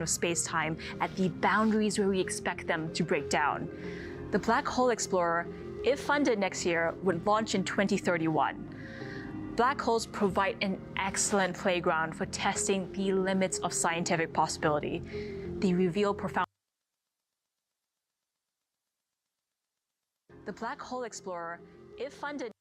of space-time at the boundaries where we expect them to break down. The Black Hole Explorer, if funded next year, would launch in 2031. Black holes provide an excellent playground for testing the limits of scientific possibility. They reveal profound. The Black Hole Explorer, if funded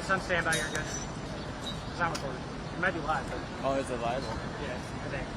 son stand by, you're good. It's not recorded. It might be live, but Oh, is it live? yeah, I think.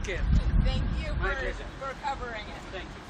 Take care. Thank you My pleasure. for covering it. Thank you.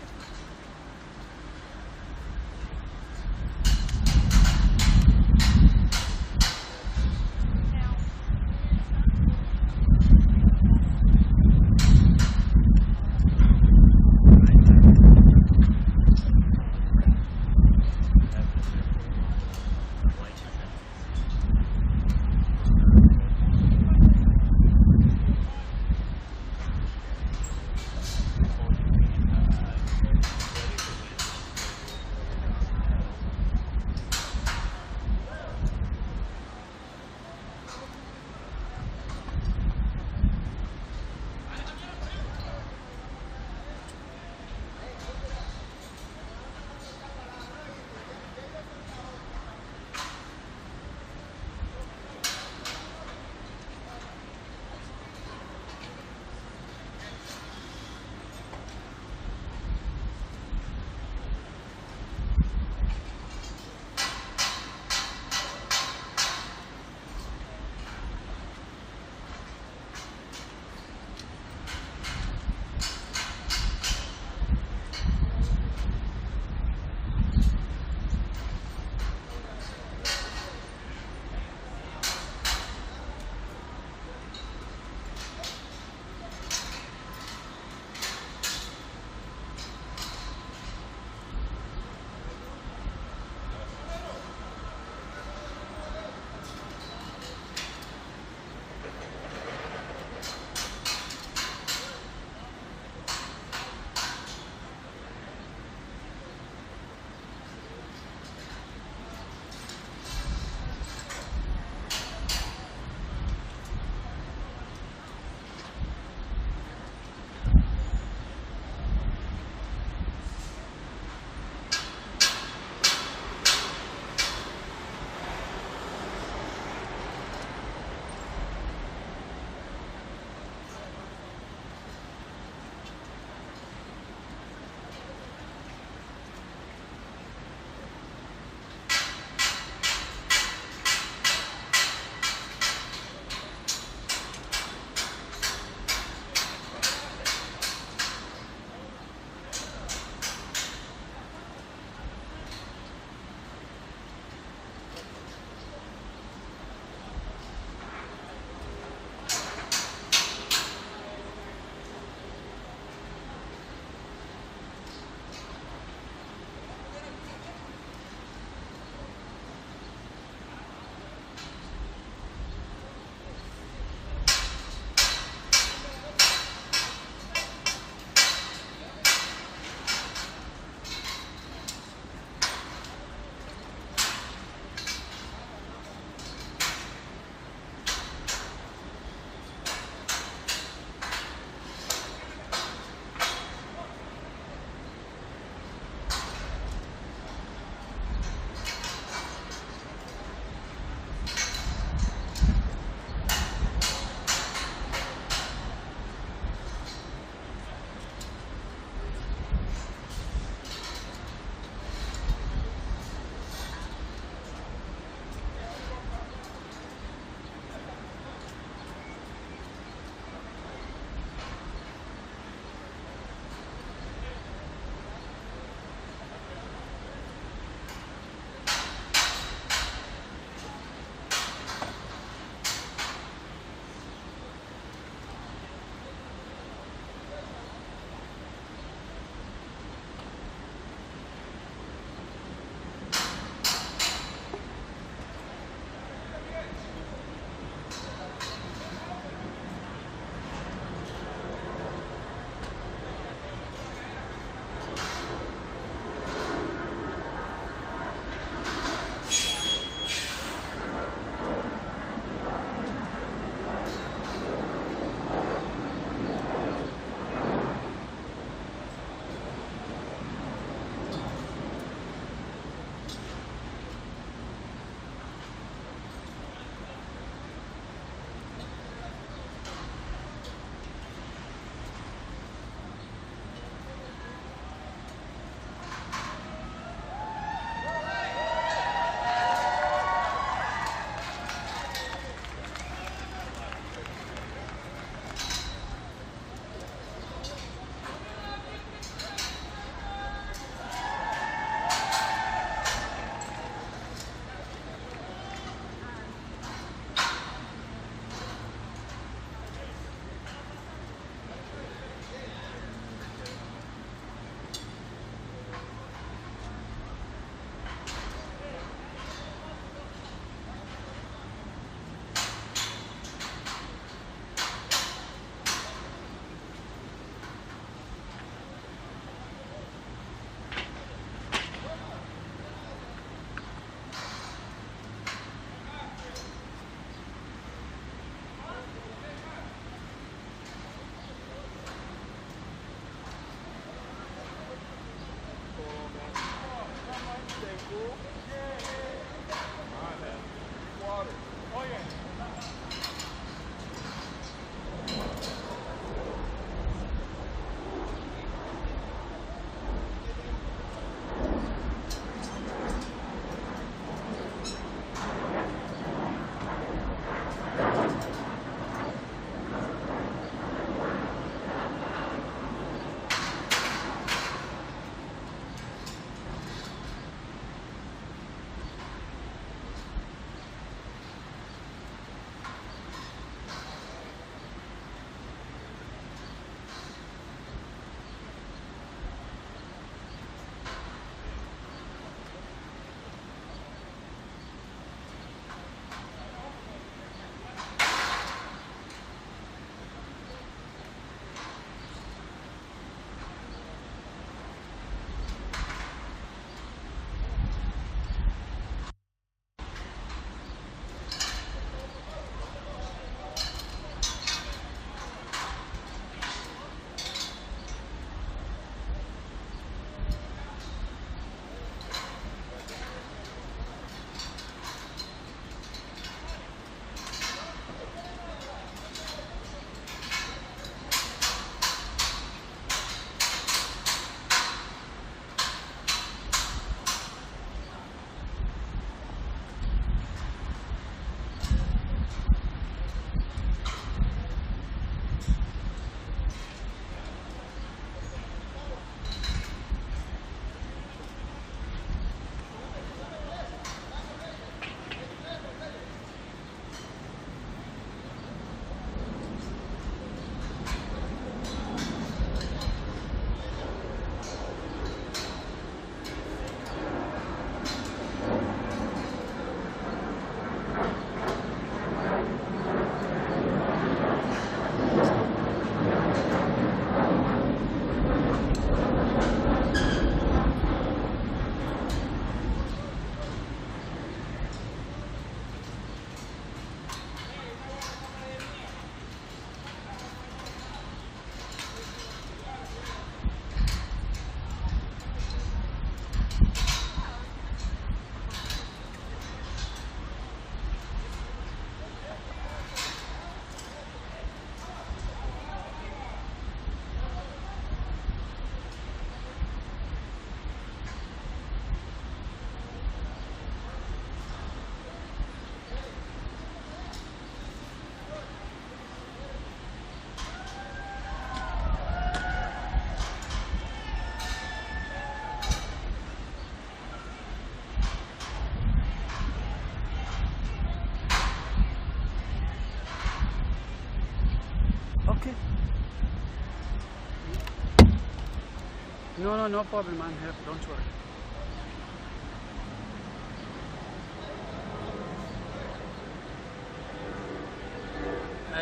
Okay. No problem. I'm here. Don't worry.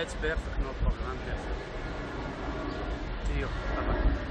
It's perfect. No problem. I'm here. See you. Bye-bye.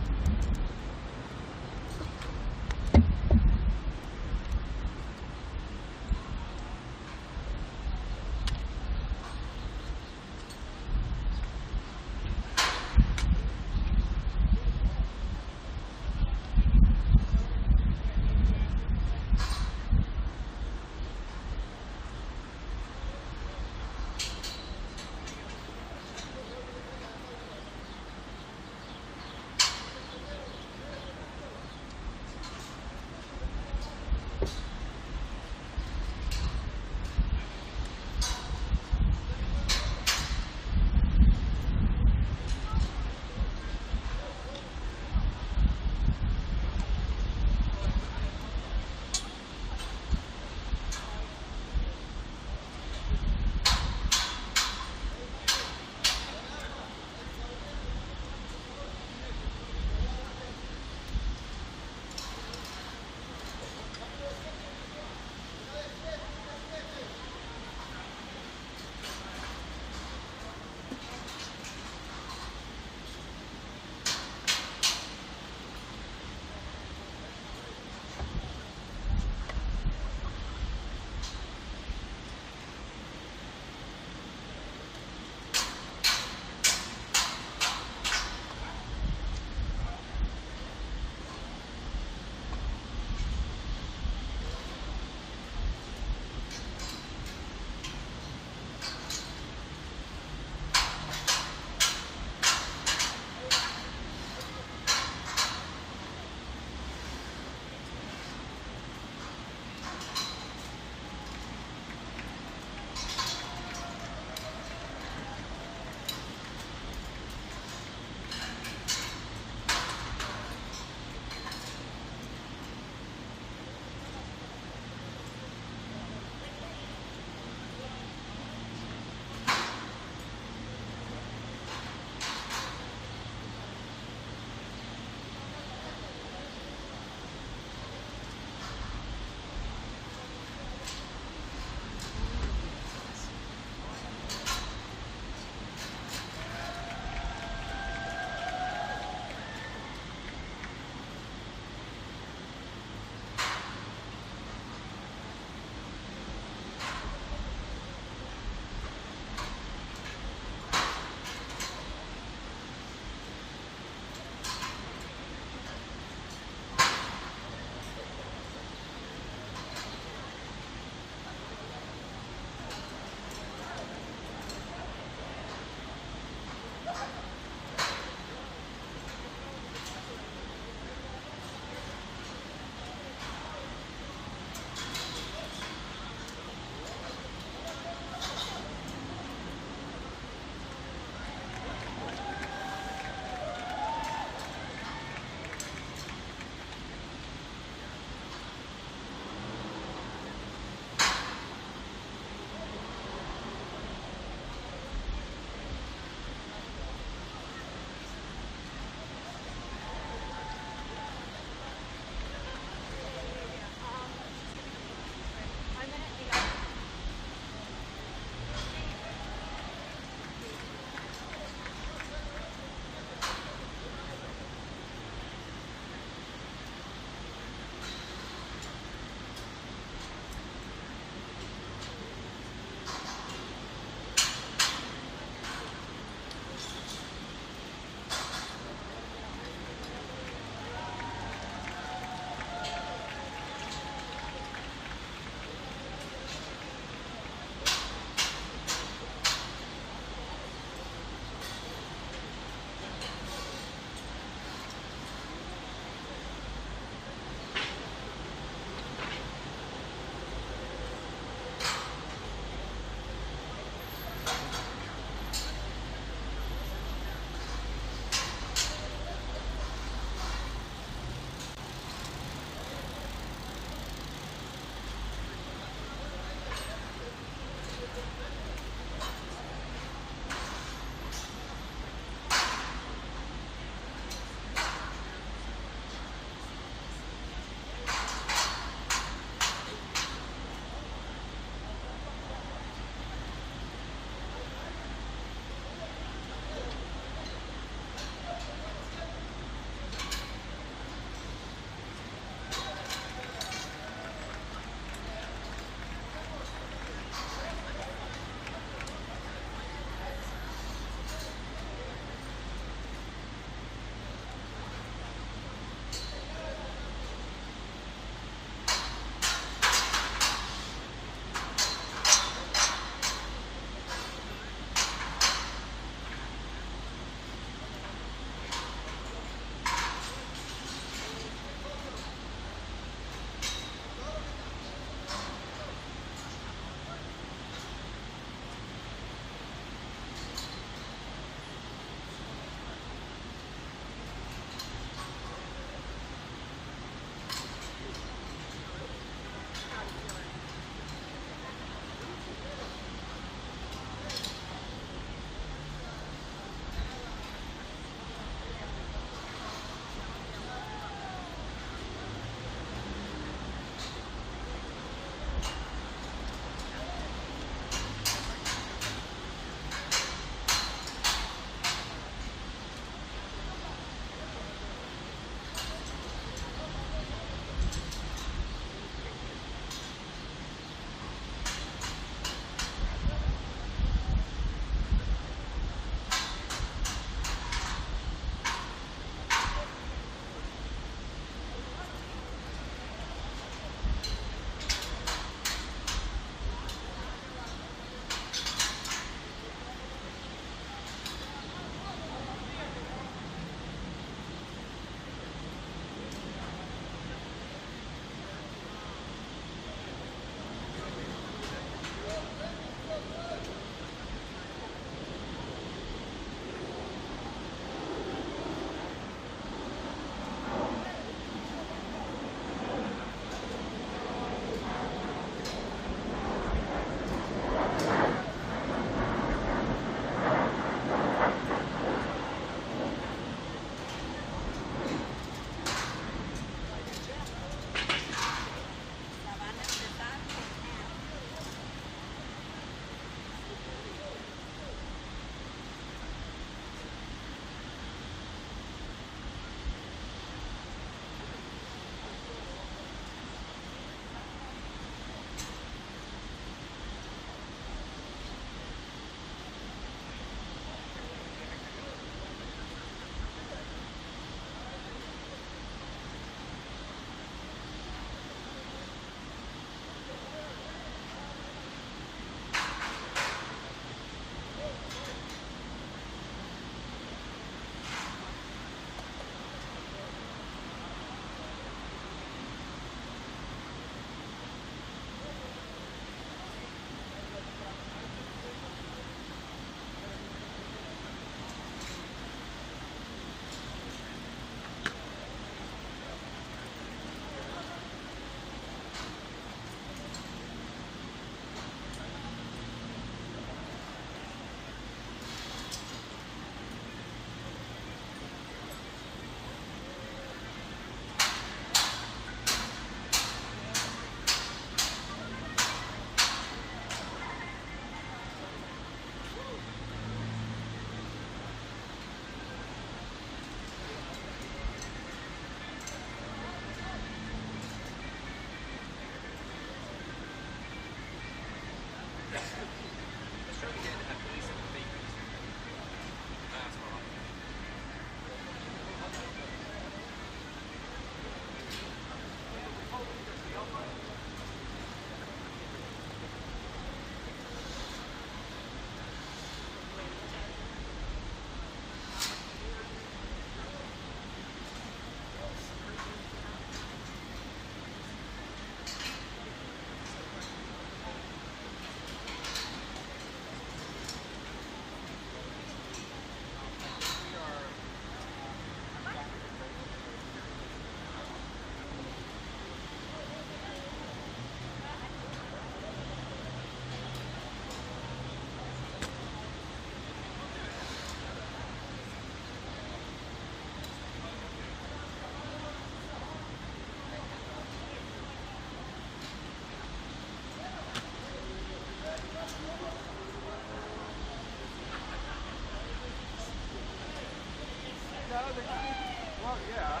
Well, yeah.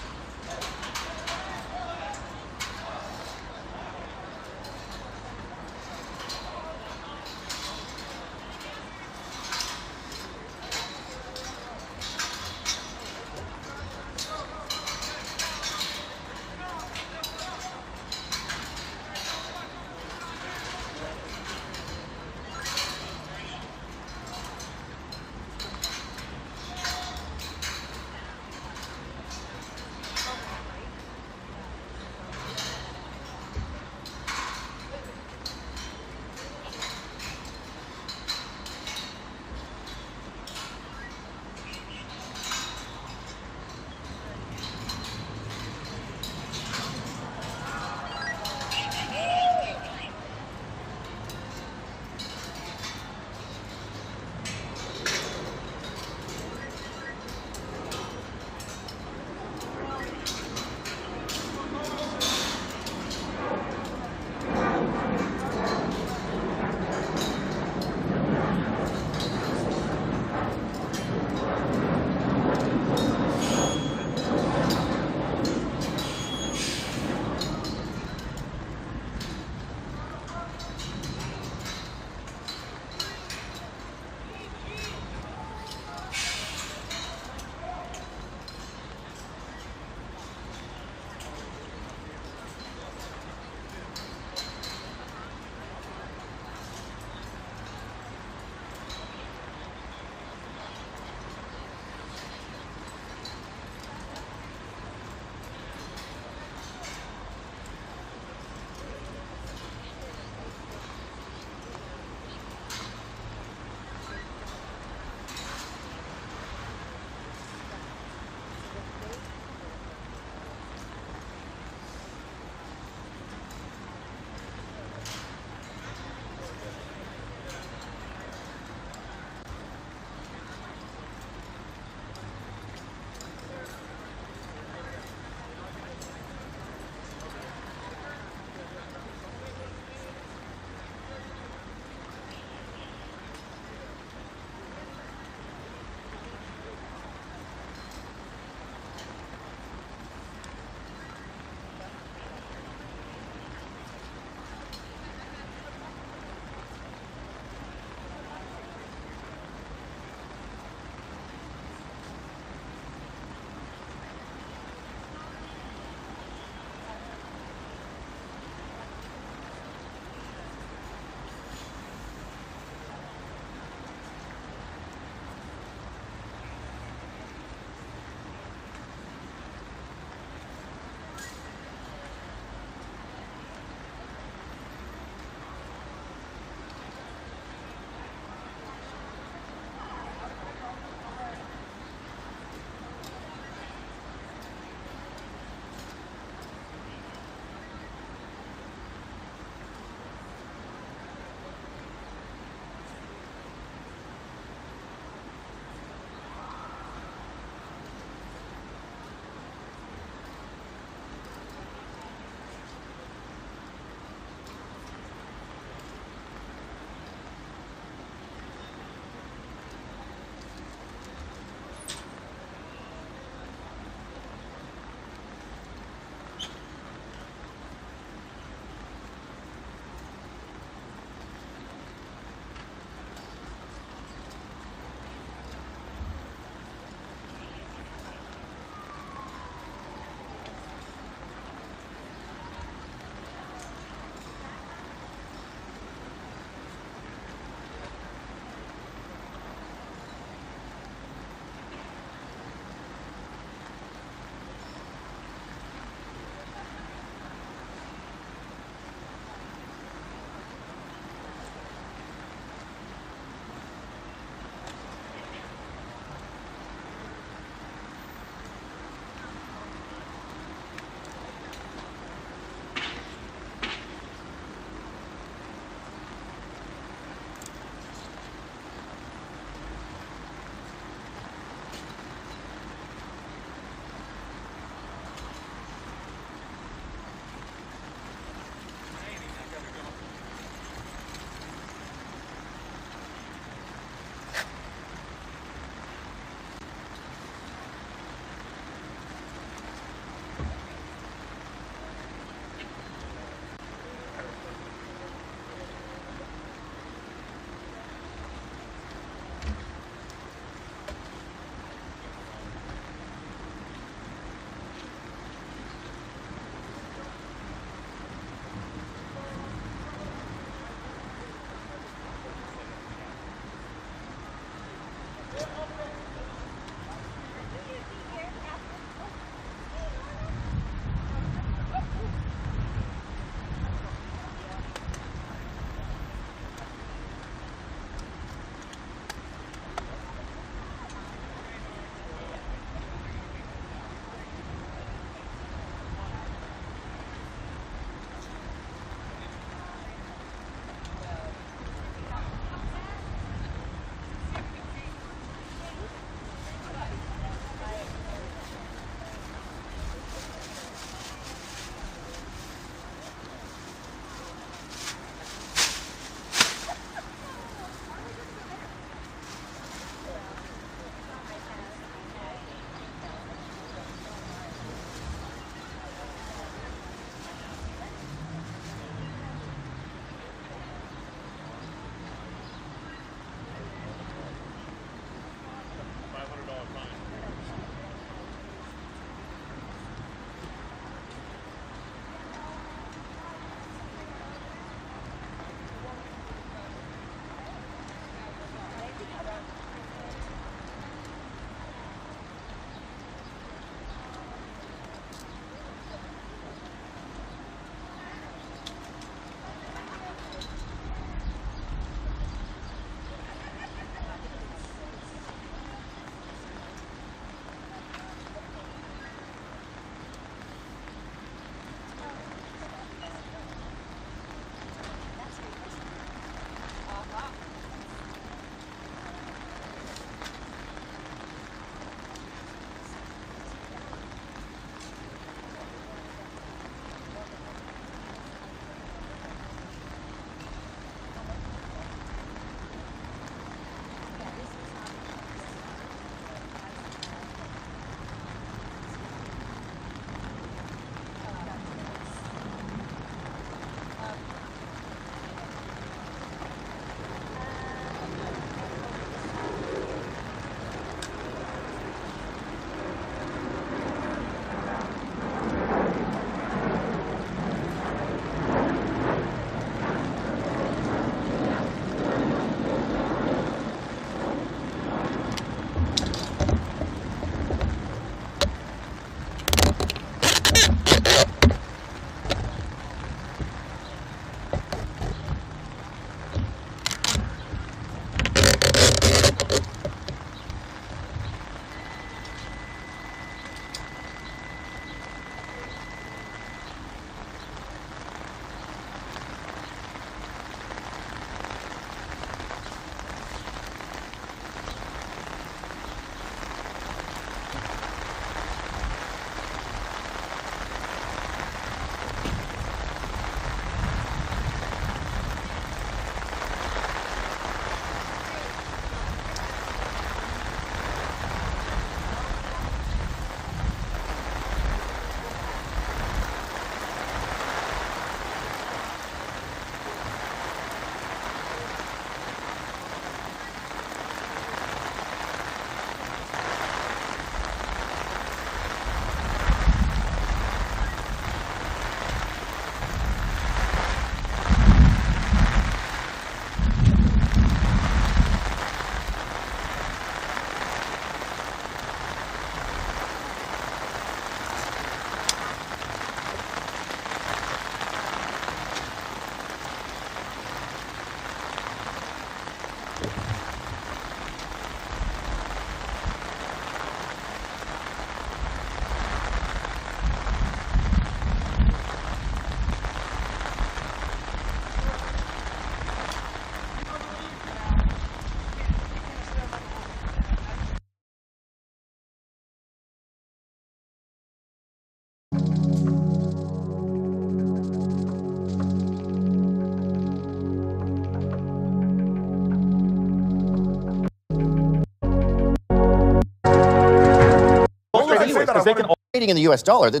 Because they can all trading in the U.S. dollar. Wait,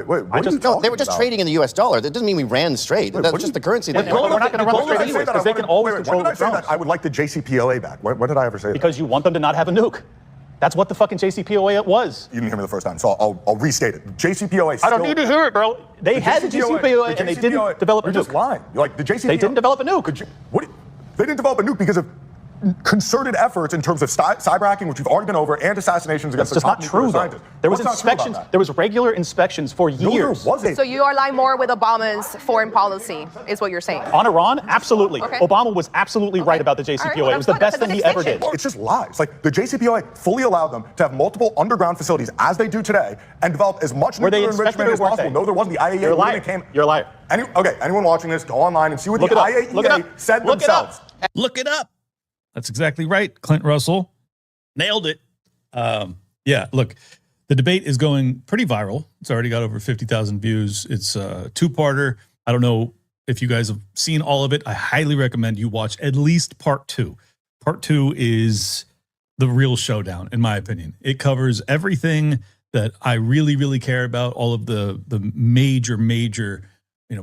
what No, they were just trading in the U.S. dollar. That doesn't mean we ran straight. That's just the currency. We're not going to run straight anyways, because they can always control the When did I say drones. that I would like the JCPOA back? When did I ever say that? Because you want them to not have a nuke. That's what the fucking JCPOA was. You didn't hear me the first time, so I'll restate it. JCPOA. I don't need to hear it, bro. They had the JCPOA and they didn't develop a You're just nuke. lying. Like the JCPOA. They didn't develop a nuke. They didn't develop a nuke because of concerted efforts in terms of cyber hacking, which we've already been over, and assassinations against That's the just top not true, nuclear though. scientists. There was What's not true about inspections. that? There was regular inspections for No, there years. wasn't. So you align more with Obama's foreign policy, is what you're saying. On Iran, absolutely. Okay. Obama was absolutely right about the All right, JCPOA. well, It was the that's best good. thing he That's a ever did. distinction. It's just lies. Like the JCPOA fully allowed them to have multiple underground facilities as they do today and develop as much Were they nuclear inspected enrichment or as weren't possible. they? No, there wasn't. The IAEA You're a liar. came. You're a liar. Anyone watching this, go online and see what Look the it up. Look it IAEA up. said Look it up. themselves. Look it up. That's exactly right. Clint Russell nailed it. Yeah, look, the debate is going pretty viral. It's already got over 50,000 views. It's a two-parter. I don't know if you guys have seen all of it. I highly recommend you watch at least part two. Part two is the real showdown, in my opinion. It covers everything that I really, really care about, all of the major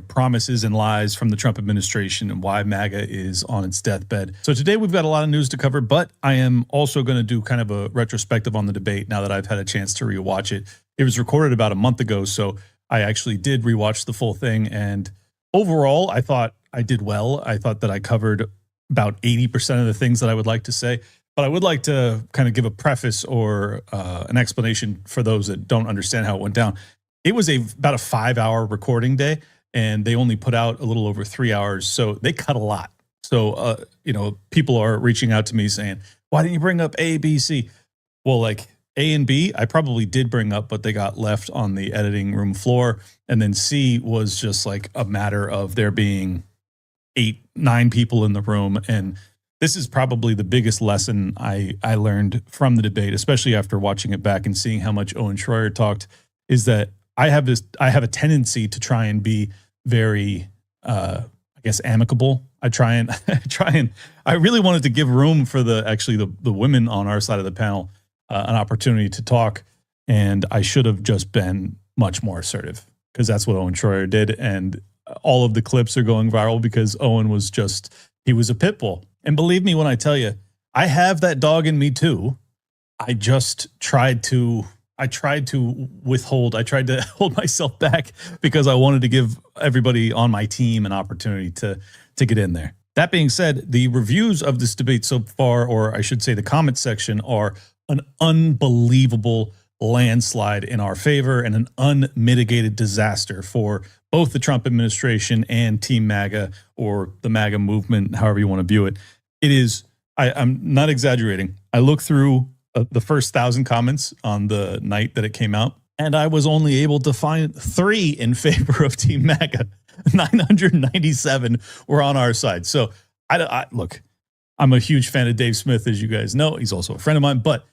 promises and lies from the Trump administration and why MAGA is on its deathbed. So today we've got a lot of news to cover, but I am also going to do kind of a retrospective on the debate now that I've had a chance to rewatch it. It was recorded about a month ago, so I actually did rewatch the full thing. And overall, I thought I did well. I thought that I covered about 80% of the things that I would like to say. But I would like to kind of give a preface or an explanation for those that don't understand how it went down. It was about a 5-hour recording day, and they only put out a little over 3 hours. So they cut a lot. So, people are reaching out to me saying, why didn't you bring up A, B, C? Well, like A and B, I probably did bring up, but they got left on the editing room floor. And then C was just like a matter of there being 8-9 people in the room. And this is probably the biggest lesson I learned from the debate, especially after watching it back and seeing how much Owen Schroyer talked, is that I have a tendency to try and be very, amicable. I really wanted to give room for the women on our side of the panel an opportunity to talk. And I should have just been much more assertive, because that's what Owen Schroyer did. And all of the clips are going viral because Owen he was a pit bull. And believe me when I tell you, I have that dog in me too. I just tried to withhold. I tried to hold myself back because I wanted to give everybody on my team an opportunity to get in there. That being said, the reviews of this debate so far, or I should say the comment section, are an unbelievable landslide in our favor and an unmitigated disaster for both the Trump administration and Team MAGA, or the MAGA movement, however you want to view it. It is, I'm not exaggerating. I looked through the first 1,000 comments on the night that it came out, and I was only able to find 3 in favor of Team MAGA. 997 were on our side. So look, I'm a huge fan of Dave Smith, as you guys know. He's also a friend of mine, but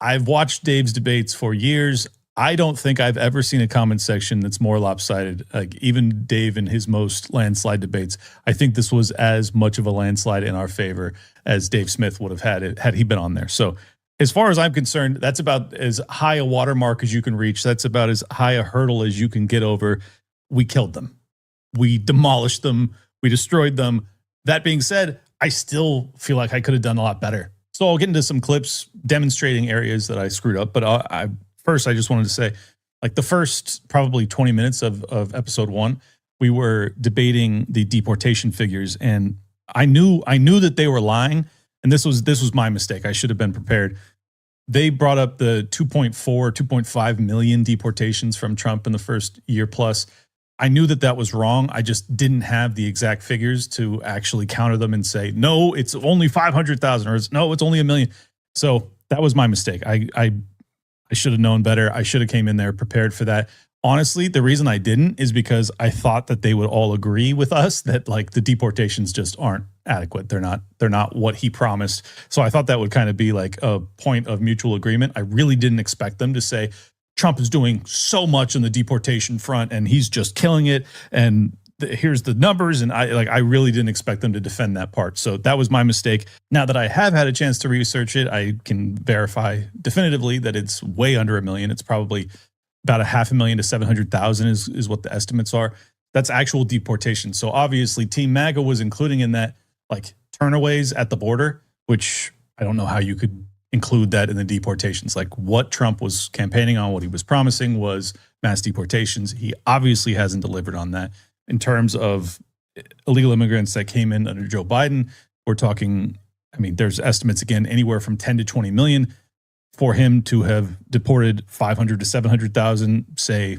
I've watched Dave's debates for years. I don't think I've ever seen a comment section that's more lopsided. Like even Dave in his most landslide debates, I think this was as much of a landslide in our favor as Dave Smith would have had it had he been on there. So as far as I'm concerned, that's about as high a watermark as you can reach. That's about as high a hurdle as you can get over. We killed them. We demolished them. We destroyed them. That being said, I still feel like I could have done a lot better. So I'll get into some clips demonstrating areas that I screwed up. But first, I just wanted to say, like the first probably 20 minutes of episode 1, we were debating the deportation figures, and I knew that they were lying, and this was my mistake. I should have been prepared. They brought up the 2.4, 2.5 million deportations from Trump in the first year plus. I knew that that was wrong. I just didn't have the exact figures to actually counter them and say, no, it's only 500,000 or no, it's only 1 million. So that was my mistake. I should have known better. I should have came in there prepared for that. Honestly, the reason I didn't is because I thought that they would all agree with us that like the deportations just aren't adequate. They're not what he promised. So I thought that would kind of be like a point of mutual agreement. I really didn't expect them to say Trump is doing so much on the deportation front and he's just killing it. And here's the numbers. And I really didn't expect them to defend that part. So that was my mistake. Now that I have had a chance to research it, I can verify definitively that it's way under 1 million. It's probably about 500,000 to 700,000 is what the estimates are. That's actual deportation. So obviously Team MAGA was including in that like turnaways at the border, which I don't know how you could include that in the deportations. Like what Trump was campaigning on, what he was promising was mass deportations. He obviously hasn't delivered on that. In terms of illegal immigrants that came in under Joe Biden, we're talking, I mean, there's estimates again, anywhere from 10 to 20 million. For him to have deported 500 to 700,000, say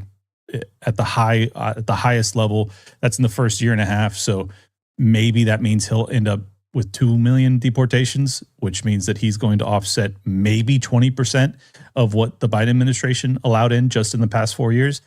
at the highest level, that's in the first year and a half. So maybe that means he'll end up with 2 million deportations, which means that he's going to offset maybe 20% of what the Biden administration allowed in just in the past 4 years.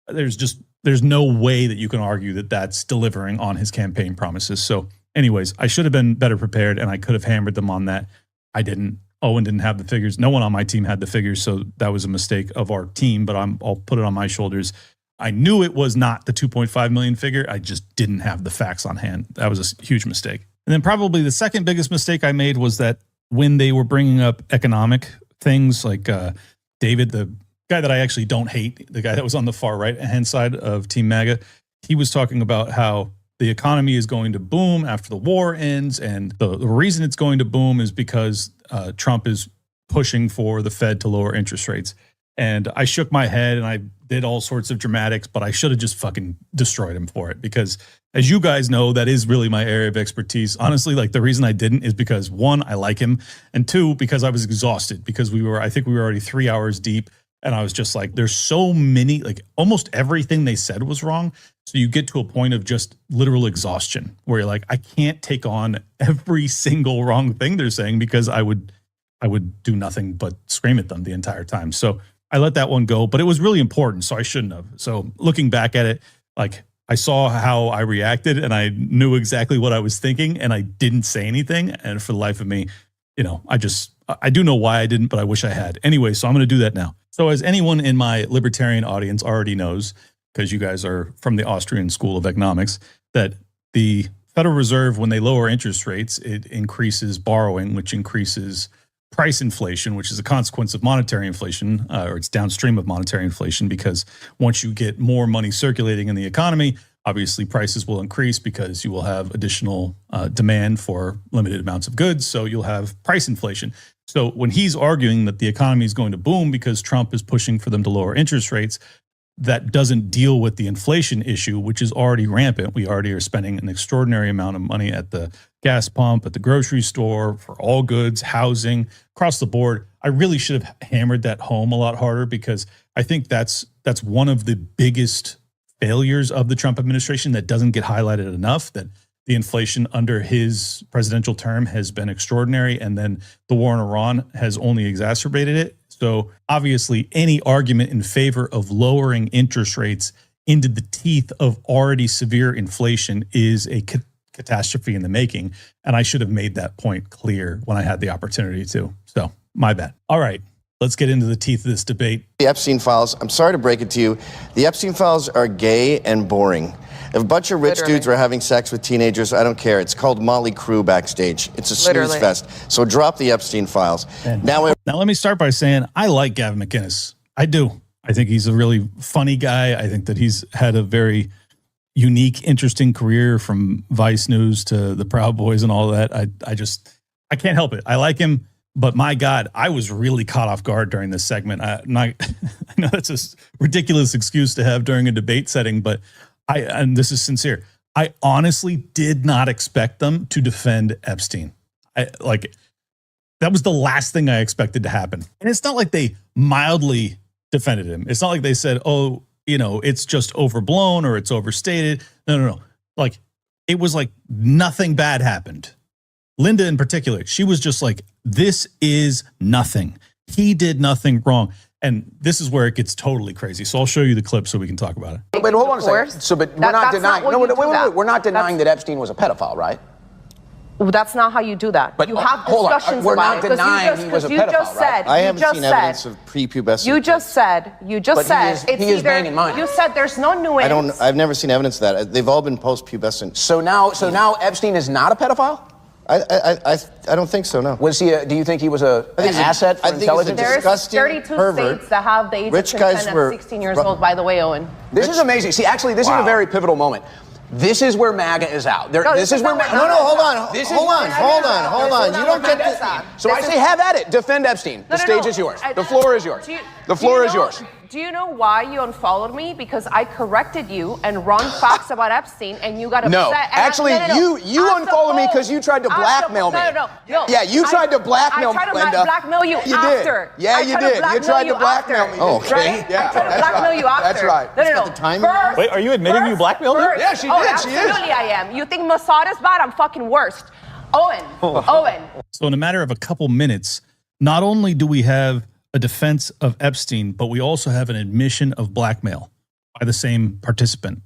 There's no way that you can argue that that's delivering on his campaign promises. So anyways, I should have been better prepared and I could have hammered them on that. I didn't. Owen didn't have the figures. No one on my team had the figures, so that was a mistake of our team, but I'll put it on my shoulders. I knew it was not the 2.5 million figure. I just didn't have the facts on hand. That was a huge mistake. And then probably the second biggest mistake I made was that when they were bringing up economic things like David, the guy that I actually don't hate, the guy that was on the far right-hand side of Team MAGA, he was talking about how the economy is going to boom after the war ends. And the reason it's going to boom is because Trump is pushing for the Fed to lower interest rates. And I shook my head and I did all sorts of dramatics, but I should have just fucking destroyed him for it. Because as you guys know, that is really my area of expertise. Honestly, like the reason I didn't is because 1, I like him. And 2, because I was exhausted because I think we were already 3 hours deep. And I was just like, there's so many, like almost everything they said was wrong. So you get to a point of just literal exhaustion where you're like, I can't take on every single wrong thing they're saying because I would do nothing but scream at them the entire time. So I let that one go, but it was really important. So I shouldn't have. So looking back at it, like I saw how I reacted and I knew exactly what I was thinking and I didn't say anything. And for the life of me, I do know why I didn't, but I wish I had. Anyway, so I'm going to do that now. So as anyone in my libertarian audience already knows, because you guys are from the Austrian School of Economics, that the Federal Reserve, when they lower interest rates, it increases borrowing, which increases price inflation, which is a consequence of monetary inflation, or it's downstream of monetary inflation, because once you get more money circulating in the economy, obviously prices will increase because you will have additional demand for limited amounts of goods. So you'll have price inflation. So when he's arguing that the economy is going to boom because Trump is pushing for them to lower interest rates, that doesn't deal with the inflation issue, which is already rampant. We already are spending an extraordinary amount of money at the gas pump, at the grocery store, for all goods, housing, across the board. I really should have hammered that home a lot harder because I think that's one of the biggest failures of the Trump administration that doesn't get highlighted enough, that the inflation under his presidential term has been extraordinary, and then the war in Iran has only exacerbated it. So obviously any argument in favor of lowering interest rates into the teeth of already severe inflation is a catastrophe in the making. And I should have made that point clear when I had the opportunity to. So my bad. All right, let's get into the teeth of this debate. The Epstein files, I'm sorry to break it to you, the Epstein files are gay and boring. If a bunch of rich dudes were having sex with teenagers, I don't care. It's called Motley Crue backstage. It's a snooze fest. So drop the Epstein files. Now let me start by saying I like Gavin McInnes. I do. I think he's a really funny guy. I think that he's had a very unique, interesting career from Vice News to the Proud Boys and all that. I can't help it. I like him. But my God, I was really caught off guard during this segment. I know that's a ridiculous excuse to have during a debate setting, but and this is sincere, I honestly did not expect them to defend Epstein. That was the last thing I expected to happen. And it's not like they mildly defended him. It's not like they said, oh, it's just overblown or it's overstated. No. Like, it was like nothing bad happened. Linda in particular, she was just like, this is nothing. He did nothing wrong. And this is where it gets totally crazy. So I'll show you the clip so we can talk about it. Wait, hold on a second. So, but we're not denying. No, wait. We're not denying that Epstein was a pedophile, right? That's not how you do that. But you have hold on, discussions we're about not it. denying he was a pedophile, right? I haven't seen evidence of prepubescent. You just said. But he is banging mine. You said there's no nuance. I've never seen evidence of that. They've all been post-pubescent. So now Epstein is not a pedophile? I don't think so, no. Was he? Do you think he was an asset for intelligence? There's disgusting 32 pervert. states that have the age Rich of guys consent were- at 16 years old, by the way, Owen. This is amazing. See, actually, this is a very pivotal moment. This is where MAGA is out. This is where MAGA. No, hold on. Hold on. You don't get this. So I say, have at it. Defend Epstein. The stage is yours. The floor is yours. The floor is yours. Do you know why you unfollowed me? Because I corrected you and run facts about Epstein, and you got upset. No, actually, you unfollowed me because you tried to blackmail me. No. Yeah, you tried to blackmail me, I tried Linda. to blackmail you after. Did. Yeah, you did. You tried to blackmail me. Oh, okay. Right? I tried to blackmail you after. That's right. No. the timing. First, Wait, are you admitting you blackmailed her? Yeah, she did. She is. Absolutely, I am. You think Mossad is bad? I'm fucking worst. Owen. So in a matter of a couple minutes, not only do we have a defense of Epstein, but we also have an admission of blackmail by the same participant.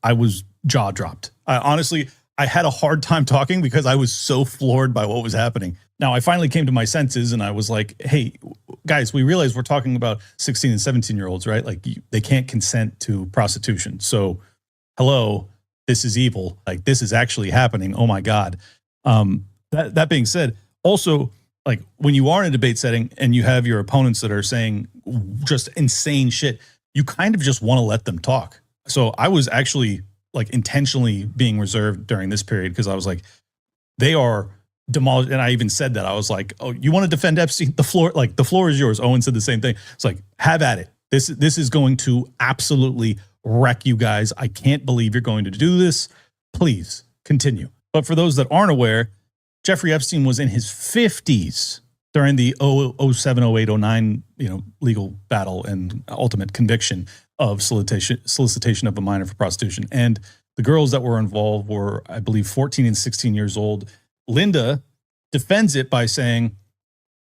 I was jaw dropped. I had a hard time talking because I was so floored by what was happening. Now, I finally came to my senses and I was like, hey, guys, we realize we're talking about 16 and 17-year-olds, right? Like, they can't consent to prostitution. So, hello, this is evil. Like, this is actually happening. Oh, my God. That being said, also, like, when you are in a debate setting and you have your opponents that are saying just insane shit, you kind of just want to let them talk. So I was actually like intentionally being reserved during this period because I was like, they are demolished. And I even said that. I was like, oh, you want to defend Epstein? The floor is yours. Owen said the same thing. It's like, have at it. This is going to absolutely wreck you guys. I can't believe you're going to do this. Please continue. But for those that aren't aware, Jeffrey Epstein was in his 50s during the 07, 08, 09, legal battle and ultimate conviction of solicitation of a minor for prostitution. And the girls that were involved were, I believe, 14 and 16 years old. Linda defends it by saying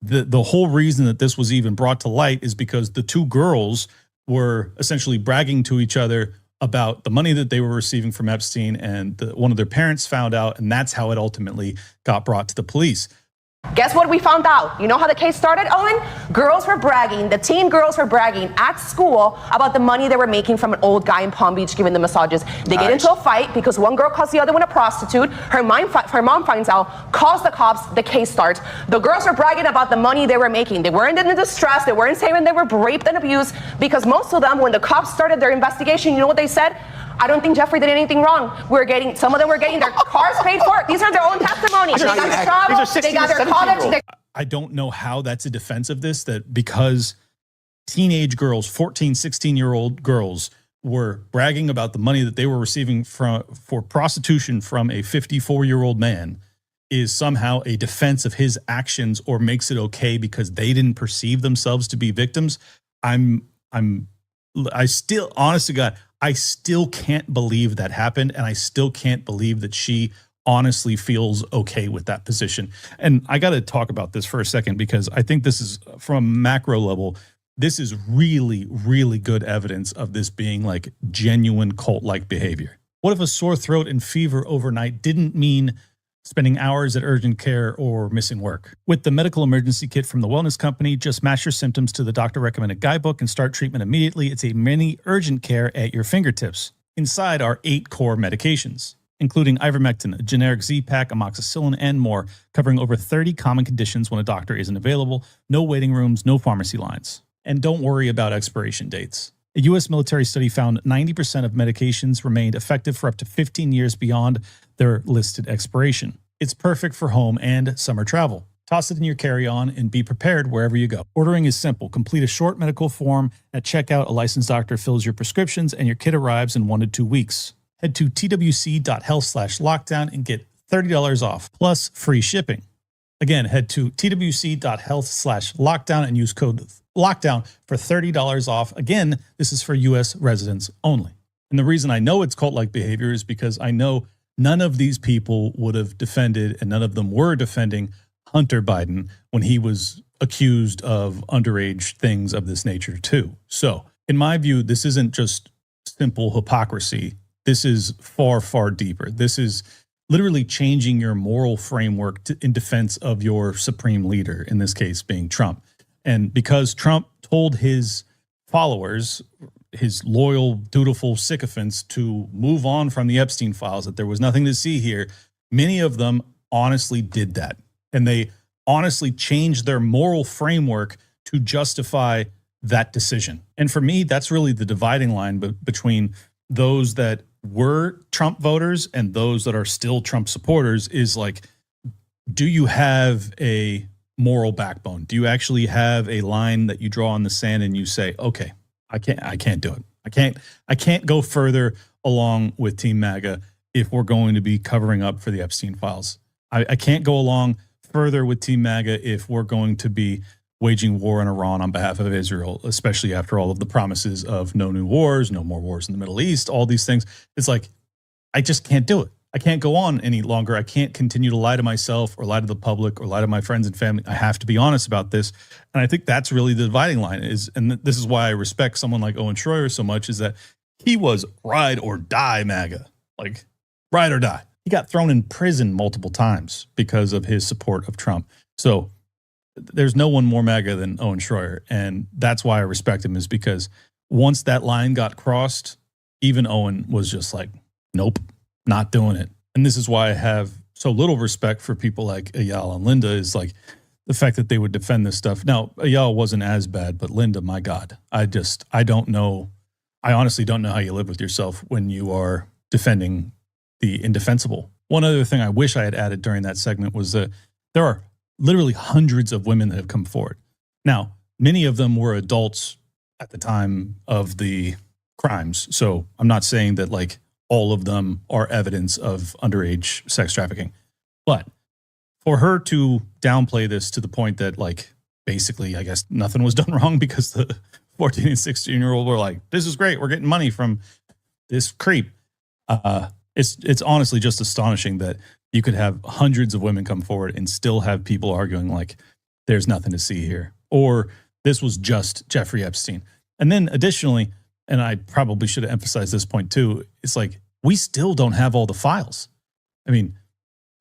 the whole reason that this was even brought to light is because the two girls were essentially bragging to each other about the money that they were receiving from Epstein, and one of their parents found out, and that's how it ultimately got brought to the police. Guess what we found out? You know how the case started, Owen? Girls were bragging, the teen girls were bragging at school about the money they were making from an old guy in Palm Beach giving them massages. They get into a fight because one girl calls the other one a prostitute. Her mom finds out, calls the cops, the case starts. The girls were bragging about the money they were making. They weren't in distress. They weren't saying they were raped and abused, because most of them, when the cops started their investigation, you know what they said? I don't think Jeffrey did anything wrong. Some of them were getting their cars paid for. These are their own testimonies. They got their travel, they got their college. I don't know how that's a defense of this, that because teenage girls, 14, 16-year-old girls, were bragging about the money that they were receiving for prostitution from a 54-year-old man is somehow a defense of his actions or makes it okay because they didn't perceive themselves to be victims. I still, honest to God, I still can't believe that happened, and I still can't believe that she honestly feels okay with that position. And I got to talk about this for a second, because I think this is, from a macro level, this is really, really good evidence of this being like genuine cult-like behavior. What if a sore throat and fever overnight didn't mean spending hours at urgent care or missing work? With the medical emergency kit from the Wellness Company, just match your symptoms to the doctor-recommended guidebook and start treatment immediately. It's a mini urgent care at your fingertips. Inside are 8 core medications, including ivermectin, a generic Z-Pak, amoxicillin, and more, covering over 30 common conditions when a doctor isn't available. No waiting rooms, no pharmacy lines. And don't worry about expiration dates. A U.S. military study found 90% of medications remained effective for up to 15 years beyond their listed expiration. It's perfect for home and summer travel. Toss it in your carry-on and be prepared wherever you go. Ordering is simple. Complete a short medical form. At checkout, a licensed doctor fills your prescriptions and your kit arrives in 1 to 2 weeks. Head to twc.health/lockdown and get $30 off, plus free shipping. Again, head to twc.health/lockdown and use code lockdown for $30 off. Again, this is for U.S. residents only. And the reason I know it's cult-like behavior is because I know none of these people would have defended, and none of them were defending Hunter Biden when he was accused of underage things of this nature too. So in my view, this isn't just simple hypocrisy. This is far, far deeper. This is literally changing your moral framework in defense of your supreme leader, in this case being Trump. And because Trump told his followers, his loyal, dutiful sycophants, to move on from the Epstein files, that there was nothing to see here, many of them honestly did that. And they honestly changed their moral framework to justify that decision. And for me, that's really the dividing line between those that were Trump voters and those that are still Trump supporters, is like, do you have a moral backbone? Do you actually have a line that you draw in the sand and you say, okay, I can't do it. I can't go further along with Team MAGA if we're going to be covering up for the Epstein files. I can't go along further with Team MAGA if we're going to be waging war in Iran on behalf of Israel, especially after all of the promises of no new wars, no more wars in the Middle East, all these things. It's like, I just can't do it. I can't go on any longer. I can't continue to lie to myself or lie to the public or lie to my friends and family. I have to be honest about this. And I think that's really the dividing line and this is why I respect someone like Owen Schroyer so much, is that he was ride or die MAGA, like ride or die. He got thrown in prison multiple times because of his support of Trump. So there's no one more MAGA than Owen Schroyer. And that's why I respect him, is because once that line got crossed, even Owen was just like, nope, not doing it. And this is why I have so little respect for people like Eyal and Linda, is like the fact that they would defend this stuff. Now, Eyal wasn't as bad, but Linda, my God, I don't know. I honestly don't know how you live with yourself when you are defending the indefensible. One other thing I wish I had added during that segment was that there are literally hundreds of women that have come forward. Now, many of them were adults at the time of the crimes. So I'm not saying that like all of them are evidence of underage sex trafficking. But for her to downplay this to the point that like basically, I guess nothing was done wrong because the 14 and 16-year-old were like, this is great, we're getting money from this creep. It's honestly just astonishing that you could have hundreds of women come forward and still have people arguing like there's nothing to see here, or this was just Jeffrey Epstein. And then additionally, and I probably should have emphasized this point too, it's like, we still don't have all the files. I mean,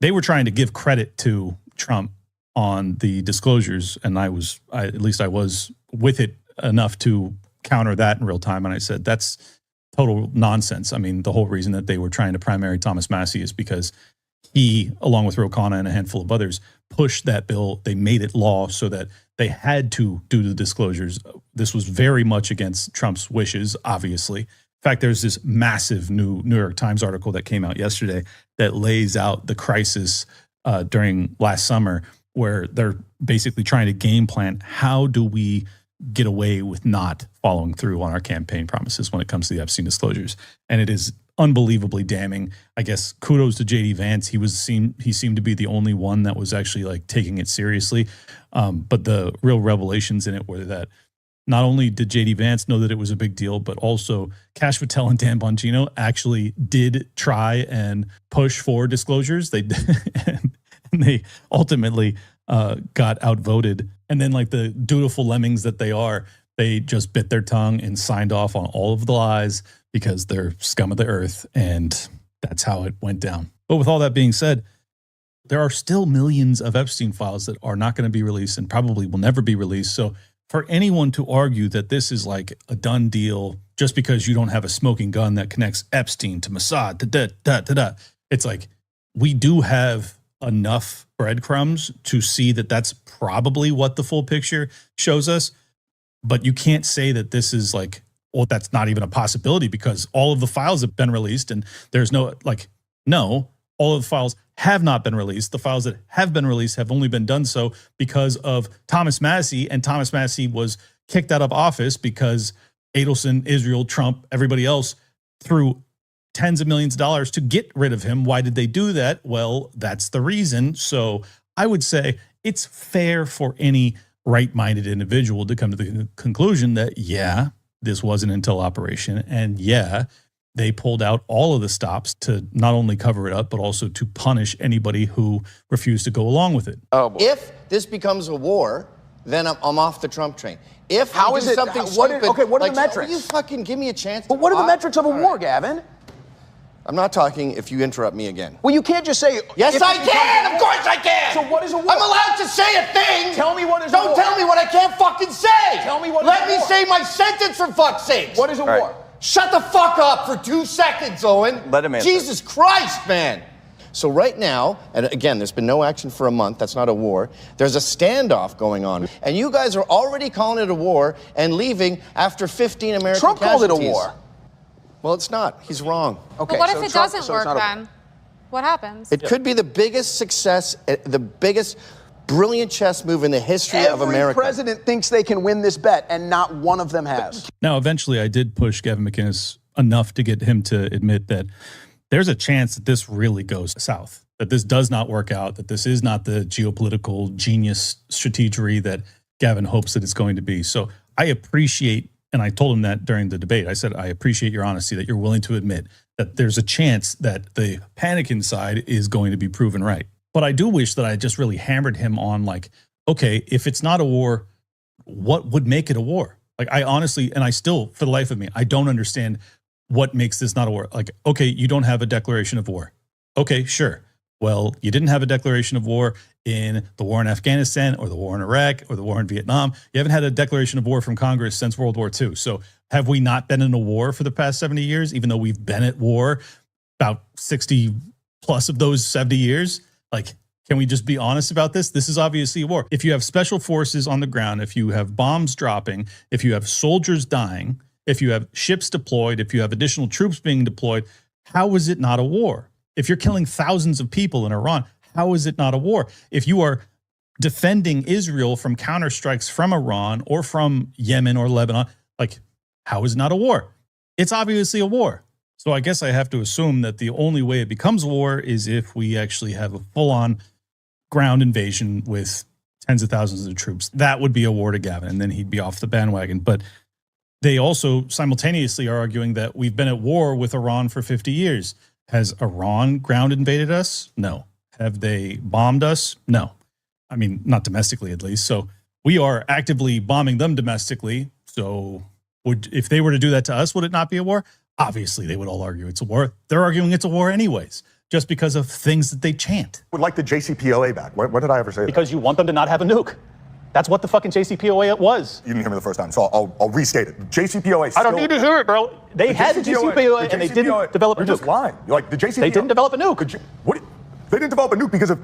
they were trying to give credit to Trump on the disclosures, and I was with it enough to counter that in real time. And I said, that's total nonsense. I mean, the whole reason that they were trying to primary Thomas Massie is because he, along with Ro Khanna and a handful of others, pushed that bill. They made it law so that they had to do the disclosures. This was very much against Trump's wishes, obviously. In fact, there's this massive new New York Times article that came out yesterday that lays out the crisis during last summer, where they're basically trying to game plan, how do we get away with not following through on our campaign promises when it comes to the Epstein disclosures. And it is unbelievably damning. I guess kudos to JD Vance. He seemed to be the only one that was actually like taking it seriously. But the real revelations in it were that not only did JD Vance know that it was a big deal, but also Kash Patel and Dan Bongino actually did try and push for disclosures. They and they ultimately got outvoted. And then, like the dutiful lemmings that they are, they just bit their tongue and signed off on all of the lies because they're scum of the earth. And that's how it went down. But with all that being said, there are still millions of Epstein files that are not going to be released and probably will never be released. So for anyone to argue that this is like a done deal just because you don't have a smoking gun that connects Epstein to Mossad, it's like, we do have enough breadcrumbs to see that that's probably what the full picture shows us. But you can't say that this is like, well, that's not even a possibility because all of the files have been released and there's no, like, no, all of the files have not been released. The files that have been released have only been done so because of Thomas Massie, and Thomas Massie was kicked out of office because Adelson, Israel, Trump, everybody else threw tens of millions of dollars to get rid of him. Why did they do that? Well, that's the reason. So I would say it's fair for any right-minded individual to come to the conclusion that, yeah, this was an intel operation, and yeah, they pulled out all of the stops to not only cover it up, but also to punish anybody who refused to go along with it. Oh, boy. If this becomes a war, then I'm off the Trump train. If How we is do it- something what are- stupid, okay, what are the like, metrics? You fucking give me a chance. But what are the metrics of a All war, right. Gavin? I'm not talking if you interrupt me again. Well, you can't just say. Yes, if I it becomes can. a war. Of course I can. So what is a war? I'm allowed to say a thing. Tell me what is a Don't war. tell me what I can't fucking say. Tell me what is Let a me war. say my sentence for fuck's sake. What is a war? Shut the fuck up for 2 seconds, Owen. Let him answer. Jesus Christ, man. So right now, and again, there's been no action for a month. That's not a war. There's a standoff going on. And you guys are already calling it a war and leaving after 15 American Trump called it a casualties. war. Well, it's not. He's wrong. Okay. But what so if it Trump- doesn't so it's work not a- then? What happens? It could be the biggest success, the biggest brilliant chess move in the history of Every America. president thinks they can win this bet, and not one of them has. Now, eventually, I did push Gavin McInnes enough to get him to admit that there's a chance that this really goes south, that this does not work out, that this is not the geopolitical genius strategery that Gavin hopes that it's going to be. So I appreciate, and I told him that during the debate, I said, I appreciate your honesty, that you're willing to admit that there's a chance that the panic inside is going to be proven right. But I do wish that I just really hammered him on, like, okay, if it's not a war, what would make it a war? Like, I honestly, and I still, for the life of me, I don't understand what makes this not a war. Like, okay, you don't have a declaration of war. Okay, sure. Well, you didn't have a declaration of war in the war in Afghanistan or the war in Iraq or the war in Vietnam. You haven't had a declaration of war from Congress since World War II. So have we not been in a war for the past 70 years, even though we've been at war about 60 plus of those 70 years? Like, can we just be honest about this? This is obviously a war. If you have special forces on the ground, if you have bombs dropping, if you have soldiers dying, if you have ships deployed, if you have additional troops being deployed, how is it not a war? If you're killing thousands of people in Iran, how is it not a war? If you are defending Israel from counterstrikes from Iran or from Yemen or Lebanon, like, how is it not a war? It's obviously a war. So I guess I have to assume that the only way it becomes a war is if we actually have a full-on ground invasion with tens of thousands of troops. That would be a war to Gavin, and then he'd be off the bandwagon. But they also simultaneously are arguing that we've been at war with Iran for 50 years. Has Iran ground invaded us? No. Have they bombed us? No. I mean, not domestically at least. So we are actively bombing them domestically. So if they were to do that to us, would it not be a war? Obviously, they would all argue it's a war. They're arguing it's a war anyways, just because of things that they chant. Would like the JCPOA back. When did I ever say that? Because you want them to not have a nuke. That's what the fucking JCPOA was. You didn't hear me the first time, so I'll restate it. JCPOA. I don't need to hear it, bro. They had the JCPOA and they didn't develop a You're just nuke. lying. You're like the JCPOA. They didn't develop a nuke. What? They didn't develop a nuke because of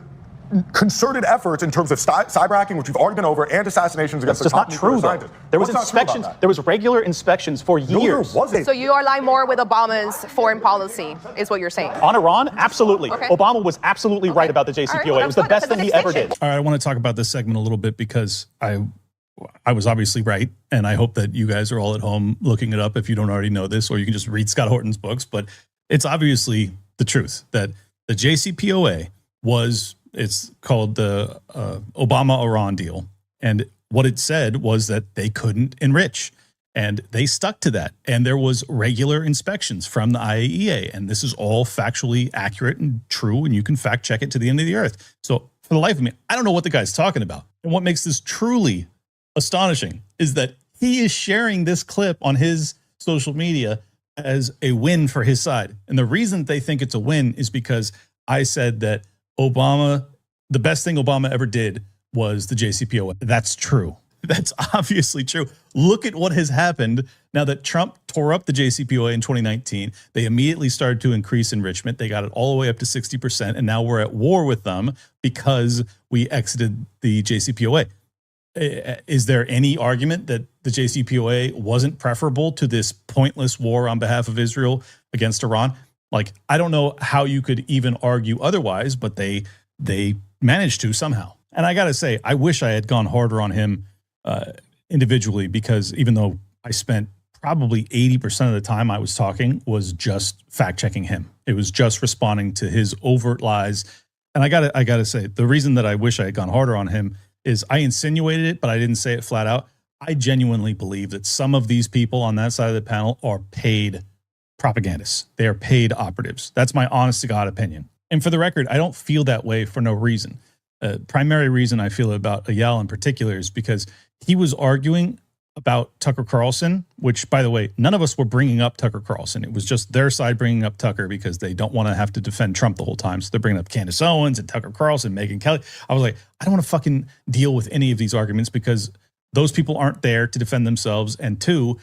concerted efforts in terms of cyber hacking, which we've already been over, and assassinations against That's the just top not true, nuclear though. scientists. There was What's not true about inspections. that? There was regular inspections for No, there years. wasn't. So you align more with Obama's foreign policy, is what you're saying. On Iran, absolutely. Okay. Obama was absolutely right about the JCPOA. All right, well, it was the that's best fine. thing he That's a ever did. distinction. All right, I want to talk about this segment a little bit because I was obviously right, and I hope that you guys are all at home looking it up if you don't already know this, or you can just read Scott Horton's books. But it's obviously the truth that the JCPOA it's called the Obama-Iran deal, and what it said was that they couldn't enrich, and they stuck to that. And there was regular inspections from the IAEA, and this is all factually accurate and true, and you can fact check it to the end of the earth. So for the life of me, I don't know what the guy's talking about. And what makes this truly astonishing is that he is sharing this clip on his social media as a win for his side. And the reason they think it's a win is because I said that the best thing Obama ever did was the JCPOA. That's true. That's obviously true. Look at what has happened now that Trump tore up the JCPOA in 2019. They immediately started to increase enrichment. They got it all the way up to 60%. And now we're at war with them because we exited the JCPOA. Is there any argument that the JCPOA wasn't preferable to this pointless war on behalf of Israel against Iran? Like, I don't know how you could even argue otherwise, but they managed to somehow. And I got to say, I wish I had gone harder on him individually, because even though I spent probably 80% of the time I was talking was just fact checking him. It was just responding to his overt lies. And I gotta say, the reason that I wish I had gone harder on him is I insinuated it, but I didn't say it flat out. I genuinely believe that some of these people on that side of the panel are paid propagandists. They are paid operatives. That's my honest to God opinion. And for the record, I don't feel that way for no reason. Primary reason I feel about Eyal in particular is because he was arguing about Tucker Carlson, which, by the way, none of us were bringing up Tucker Carlson. It was just their side bringing up Tucker because they don't want to have to defend Trump the whole time. So they're bringing up Candace Owens and Tucker Carlson, Megyn Kelly. I was like, I don't want to fucking deal with any of these arguments because those people aren't there to defend themselves. And two,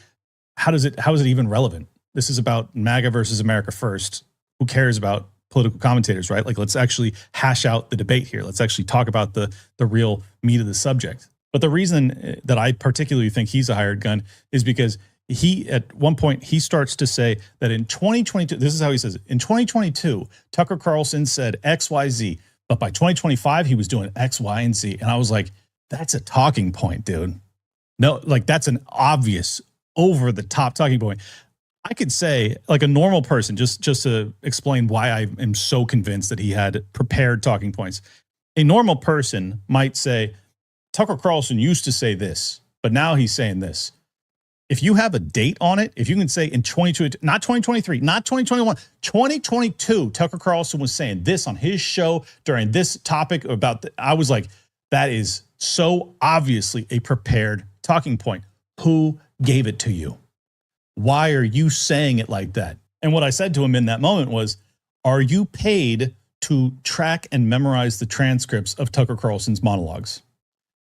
how is it even relevant? This is about MAGA versus America First. Who cares about political commentators, right? Like, let's actually hash out the debate here. Let's actually talk about the real meat of the subject. But the reason that I particularly think he's a hired gun is because he, at one point, he starts to say that in 2022, this is how he says it, in 2022, Tucker Carlson said X, Y, Z, but by 2025, he was doing X, Y, and Z. And I was like, that's a talking point, dude. No, like that's an obvious over the top talking point. I could say, like a normal person, just to explain why I am so convinced that he had prepared talking points. A normal person might say, Tucker Carlson used to say this, but now he's saying this. If you have a date on it, if you can say in 2022, not 2023, not 2021, 2022, Tucker Carlson was saying this on his show during this topic about, I was like, that is so obviously a prepared talking point. Who gave it to you? Why are you saying it like that? And what I said to him in that moment was, are you paid to track and memorize the transcripts of Tucker Carlson's monologues?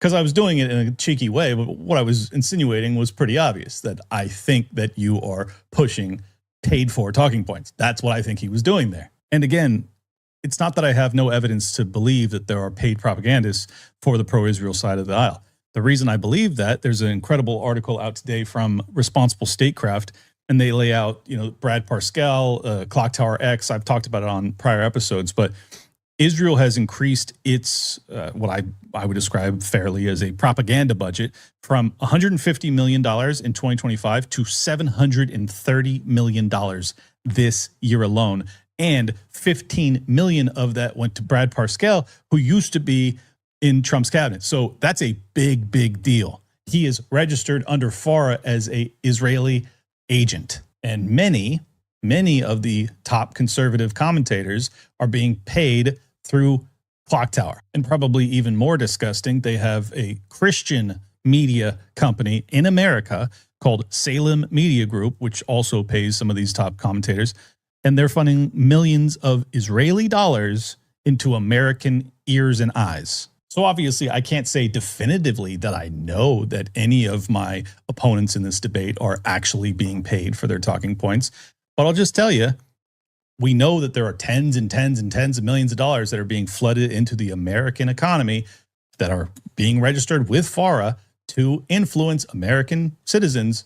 Because I was doing it in a cheeky way, but what I was insinuating was pretty obvious, that I think that you are pushing paid for talking points. That's what I think he was doing there. And again, it's not that I have no evidence to believe that there are paid propagandists for the pro-Israel side of the aisle. The reason I believe that, there's an incredible article out today from Responsible Statecraft, and they lay out, Brad Parscale, Clock Tower X. I've talked about it on prior episodes, but Israel has increased its, what I would describe fairly as a propaganda budget, from $150 million in 2025 to $730 million this year alone. And 15 million of that went to Brad Parscale, who used to be in Trump's cabinet. So that's a big, big deal. He is registered under FARA as an Israeli agent. And many of the top conservative commentators are being paid through Clock Tower. And probably even more disgusting, they have a Christian media company in America called Salem Media Group, which also pays some of these top commentators. And they're funding millions of Israeli dollars into American ears and eyes. So obviously, I can't say definitively that I know that any of my opponents in this debate are actually being paid for their talking points. But I'll just tell you, we know that there are tens and tens and tens of millions of dollars that are being flooded into the American economy that are being registered with FARA to influence American citizens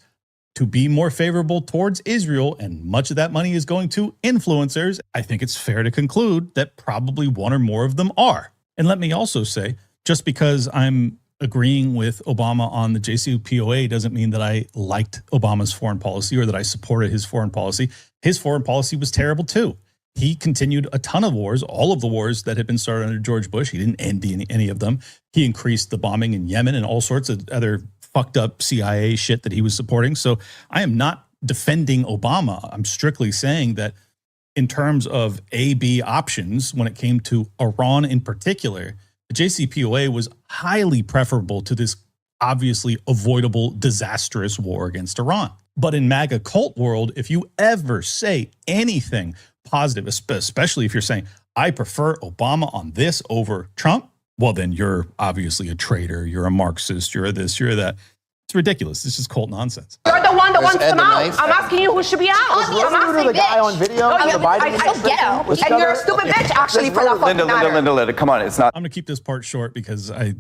to be more favorable towards Israel, and much of that money is going to influencers. I think it's fair to conclude that probably one or more of them are. And let me also say, just because I'm agreeing with Obama on the JCPOA doesn't mean that I liked Obama's foreign policy or that I supported his foreign policy. His foreign policy was terrible too. He continued a ton of wars, all of the wars that had been started under George Bush. He didn't end any of them. He increased the bombing in Yemen and all sorts of other fucked up CIA shit that he was supporting. So I am not defending Obama. I'm strictly saying that in terms of A-B options, when it came to Iran in particular, the JCPOA was highly preferable to this obviously avoidable, disastrous war against Iran. But in MAGA cult world, if you ever say anything positive, especially if you're saying, I prefer Obama on this over Trump, well, then you're obviously a traitor, you're a Marxist, you're a this, you're a that. It's ridiculous. This is cult nonsense. You're the one that wants them out. I'm asking you who should be out. I'm asking the guy on video. I get out. And you're a stupid bitch, actually, for that fucking matter. Linda, come on. It's not. I'm going to keep this part short because I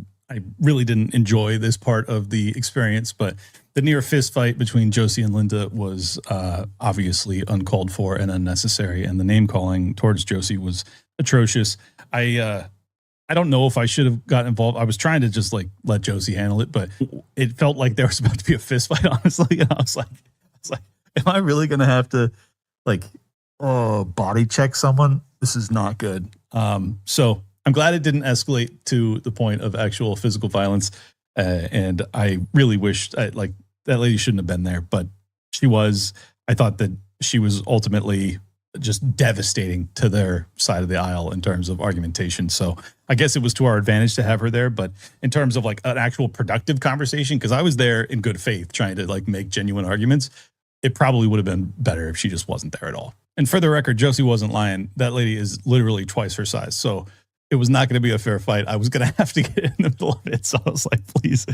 really didn't enjoy this part of the experience, but the near fist fight between Josie and Linda was obviously uncalled for and unnecessary, and the name calling towards Josie was atrocious. I don't know if I should have gotten involved. I was trying to just let Josie handle it, but it felt like there was about to be a fist fight, honestly. And I was like, am I really going to have to body check someone? This is not good. So I'm glad it didn't escalate to the point of actual physical violence. And I really wish that lady shouldn't have been there, but she was. I thought that she was ultimately just devastating to their side of the aisle in terms of argumentation. So I guess it was to our advantage to have her there. But in terms of like an actual productive conversation, because I was there in good faith trying to like make genuine arguments, it probably would have been better if she just wasn't there at all. And for the record, Josie wasn't lying. That lady is literally twice her size. So it was not going to be a fair fight. I was going to have to get in the middle of it. So I was like, please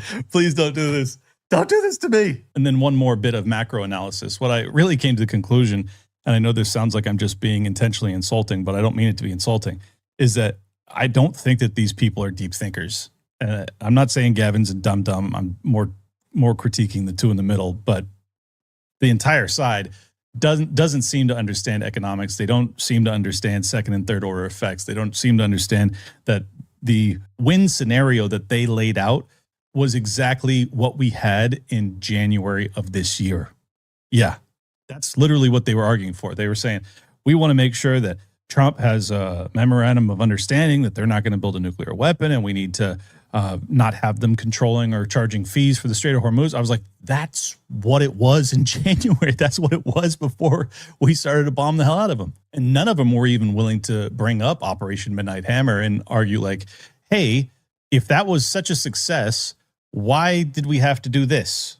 don't do this. Don't do this to me. And then one more bit of macro analysis. What I really came to the conclusion, and I know this sounds like I'm just being intentionally insulting, but I don't mean it to be insulting, is that I don't think that these people are deep thinkers. I'm not saying Gavin's a dumb. I'm more critiquing the two in the middle, but the entire side doesn't seem to understand economics. They don't seem to understand second and third order effects. They don't seem to understand that the win scenario that they laid out was exactly what we had in January of this year. Yeah, that's literally what they were arguing for. They were saying, we want to make sure that Trump has a memorandum of understanding that they're not going to build a nuclear weapon, and we need to not have them controlling or charging fees for the Strait of Hormuz. I was like, that's what it was in January. That's what it was before we started to bomb the hell out of them. And none of them were even willing to bring up Operation Midnight Hammer and argue like, hey, if that was such a success, why did we have to do this?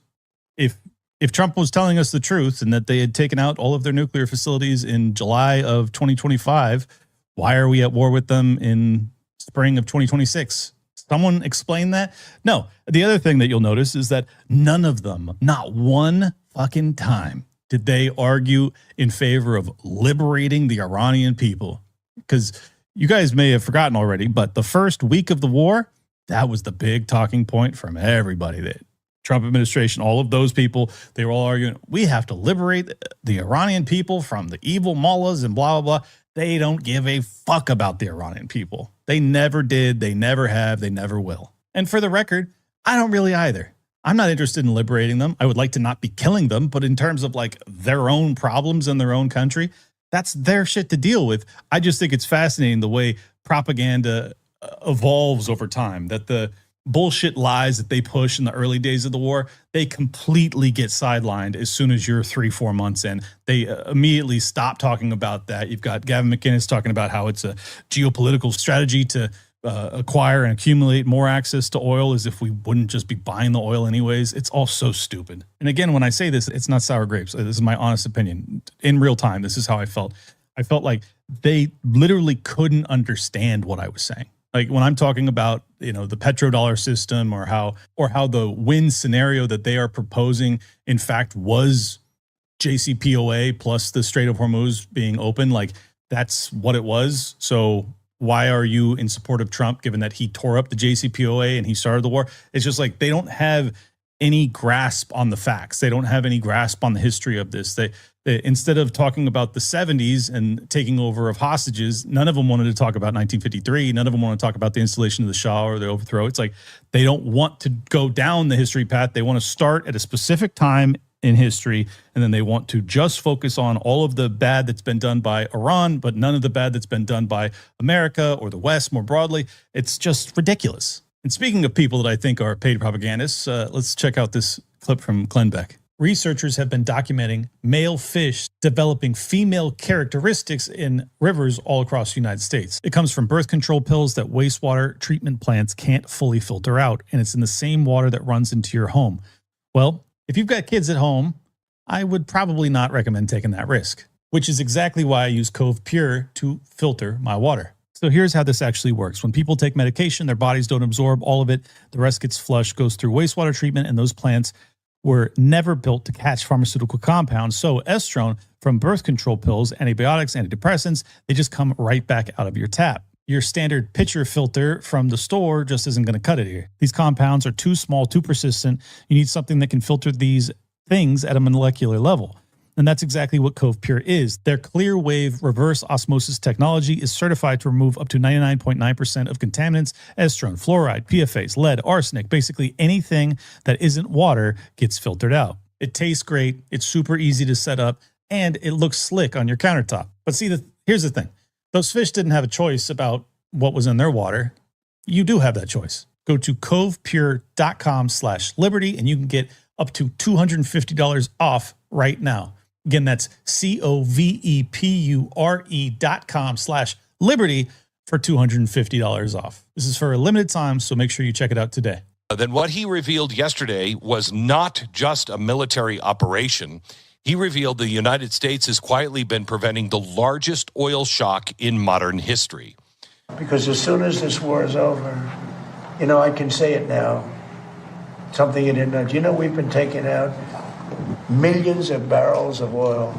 If Trump was telling us the truth and that they had taken out all of their nuclear facilities in July of 2025, why are we at war with them in spring of 2026? Someone explain that? No. The other thing that you'll notice is that none of them, not one fucking time, did they argue in favor of liberating the Iranian people. Because you guys may have forgotten already, but the first week of the war, that was the big talking point from everybody. That Trump administration, all of those people, they were all arguing, we have to liberate the Iranian people from the evil mullahs and blah, blah, blah. They don't give a fuck about the Iranian people. They never did. They never have. They never will. And for the record, I don't really either. I'm not interested in liberating them. I would like to not be killing them. But in terms of like their own problems in their own country, that's their shit to deal with. I just think it's fascinating the way propaganda evolves over time, that the bullshit lies that they push in the early days of the war, they completely get sidelined as soon as you're 3-4 months in. They immediately stop talking about that. You've got Gavin McInnes talking about how it's a geopolitical strategy to acquire and accumulate more access to oil, as if we wouldn't just be buying the oil anyways. It's all so stupid. And again, when I say this, it's not sour grapes. This is my honest opinion. In real time, this is how I felt. I felt like they literally couldn't understand what I was saying. Like when I'm talking about, the petrodollar system or how the win scenario that they are proposing, in fact, was JCPOA plus the Strait of Hormuz being open, like that's what it was. So why are you in support of Trump, given that he tore up the JCPOA and he started the war? It's just like they don't have any grasp on the facts. They don't have any grasp on the history of this. They instead of talking about the 70s and taking over of hostages, none of them wanted to talk about 1953. None of them want to talk about the installation of the Shah or the overthrow. It's like they don't want to go down the history path. They want to start at a specific time in history, and then they want to just focus on all of the bad that's been done by Iran, but none of the bad that's been done by America or the West more broadly. It's just ridiculous. And speaking of people that I think are paid propagandists, let's check out this clip from Glenn Beck. Researchers have been documenting male fish developing female characteristics in rivers all across the United States. It comes from birth control pills that wastewater treatment plants can't fully filter out, and it's in the same water that runs into your home. Well, if you've got kids at home, I would probably not recommend taking that risk, which is exactly why I use Cove Pure to filter my water. So here's how this actually works. When people take medication, their bodies don't absorb all of it. The rest gets flushed, goes through wastewater treatment, and those plants were never built to catch pharmaceutical compounds. So estrone from birth control pills, antibiotics, antidepressants, they just come right back out of your tap. Your standard pitcher filter from the store just isn't going to cut it here. These compounds are too small, too persistent. You need something that can filter these things at a molecular level. And that's exactly what Cove Pure is. Their clear wave reverse osmosis technology is certified to remove up to 99.9% of contaminants, estrone, fluoride, PFAS, lead, arsenic, basically anything that isn't water gets filtered out. It tastes great, it's super easy to set up, and it looks slick on your countertop. But see, here's the thing. Those fish didn't have a choice about what was in their water, you do have that choice. Go to covepure.com/liberty and you can get up to $250 off right now. Again, that's covepure.com/liberty for $250 off. This is for a limited time, so make sure you check it out today. Then what he revealed yesterday was not just a military operation. He revealed the United States has quietly been preventing the largest oil shock in modern history. Because as soon as this war is over, you know, I can say it now, something you didn't know. Do you know we've been taking out millions of barrels of oil?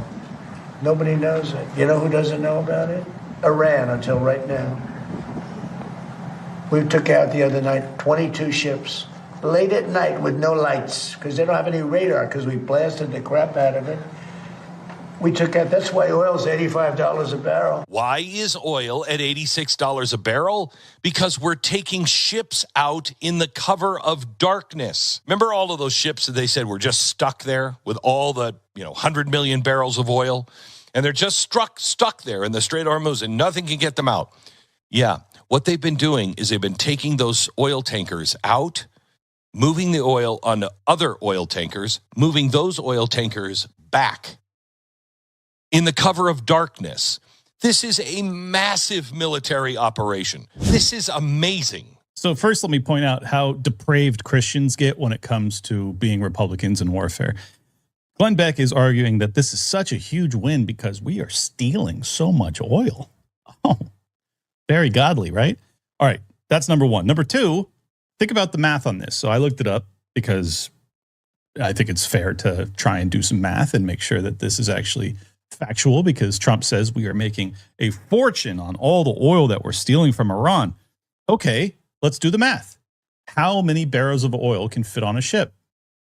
Nobody knows it. You know who doesn't know about it? Iran, until right now. We took out the other night 22 ships, late at night with no lights, because they don't have any radar, because we blasted the crap out of it. We took out, that's why oil's $85 a barrel. Why is oil at $86 a barrel? Because we're taking ships out in the cover of darkness. Remember all of those ships that they said were just stuck there with all the, 100 million barrels of oil? And they're just stuck there in the Strait of Hormuz and nothing can get them out. Yeah, what they've been doing is they've been taking those oil tankers out, moving the oil on other oil tankers, moving those oil tankers back in the cover of darkness. This is a massive military operation. This is amazing. So first, let me point out how depraved Christians get when it comes to being Republicans in warfare. Glenn Beck is arguing that this is such a huge win because we are stealing so much oil. Oh, very godly, right? All right, that's number one. Number two, think about the math on this. So I looked it up because I think it's fair to try and do some math and make sure that this is actually factual, because Trump says we are making a fortune on all the oil that we're stealing from Iran. Okay, let's do the math. How many barrels of oil can fit on a ship?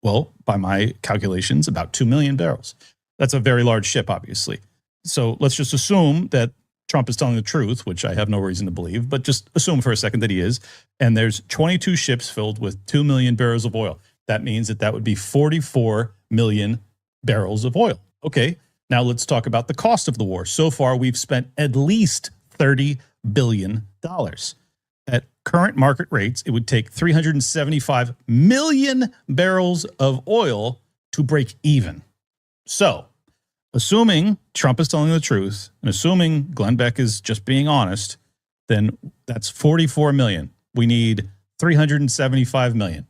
Well, by my calculations, about 2 million barrels. That's a very large ship, obviously. So let's just assume that Trump is telling the truth, which I have no reason to believe, but just assume for a second that he is. And there's 22 ships filled with 2 million barrels of oil. That means that would be 44 million barrels of oil. Okay, now let's talk about the cost of the war. So far, we've spent at least $30 billion. At current market rates, it would take 375 million barrels of oil to break even. So, assuming Trump is telling the truth and assuming Glenn Beck is just being honest, then that's 44 million. We need 375 million.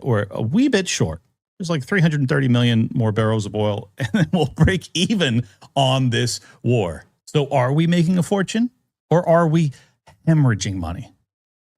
We're a wee bit short. There's like 330 million more barrels of oil, and then we'll break even on this war. So are we making a fortune, or are we hemorrhaging money?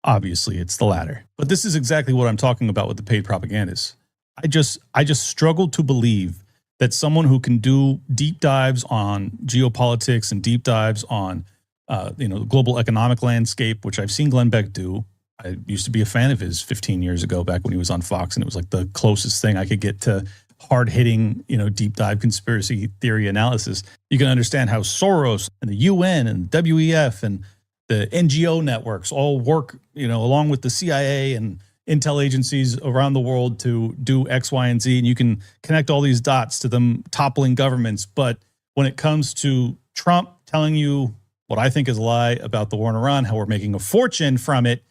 Obviously, it's the latter. But this is exactly what I'm talking about with the paid propagandists. I just struggle to believe that someone who can do deep dives on geopolitics and deep dives on the global economic landscape, which I've seen Glenn Beck do. I used to be a fan of his 15 years ago, back when he was on Fox, and it was like the closest thing I could get to hard-hitting, deep dive conspiracy theory analysis. You can understand how Soros and the UN and WEF and the NGO networks all work, along with the CIA and intel agencies around the world to do X, Y, and Z. And you can connect all these dots to them toppling governments. But when it comes to Trump telling you what I think is a lie about the war in Iran, how we're making a fortune from it,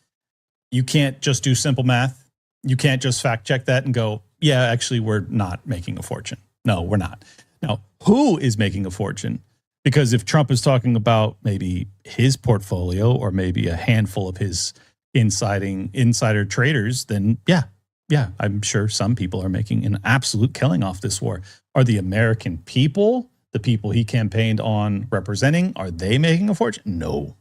you can't just do simple math. You can't just fact check that and go, yeah, actually, we're not making a fortune. No, we're not. Now, who is making a fortune? Because if Trump is talking about maybe his portfolio or maybe a handful of his insider traders, then yeah, I'm sure some people are making an absolute killing off this war. Are the American people, the people he campaigned on representing, are they making a fortune? No,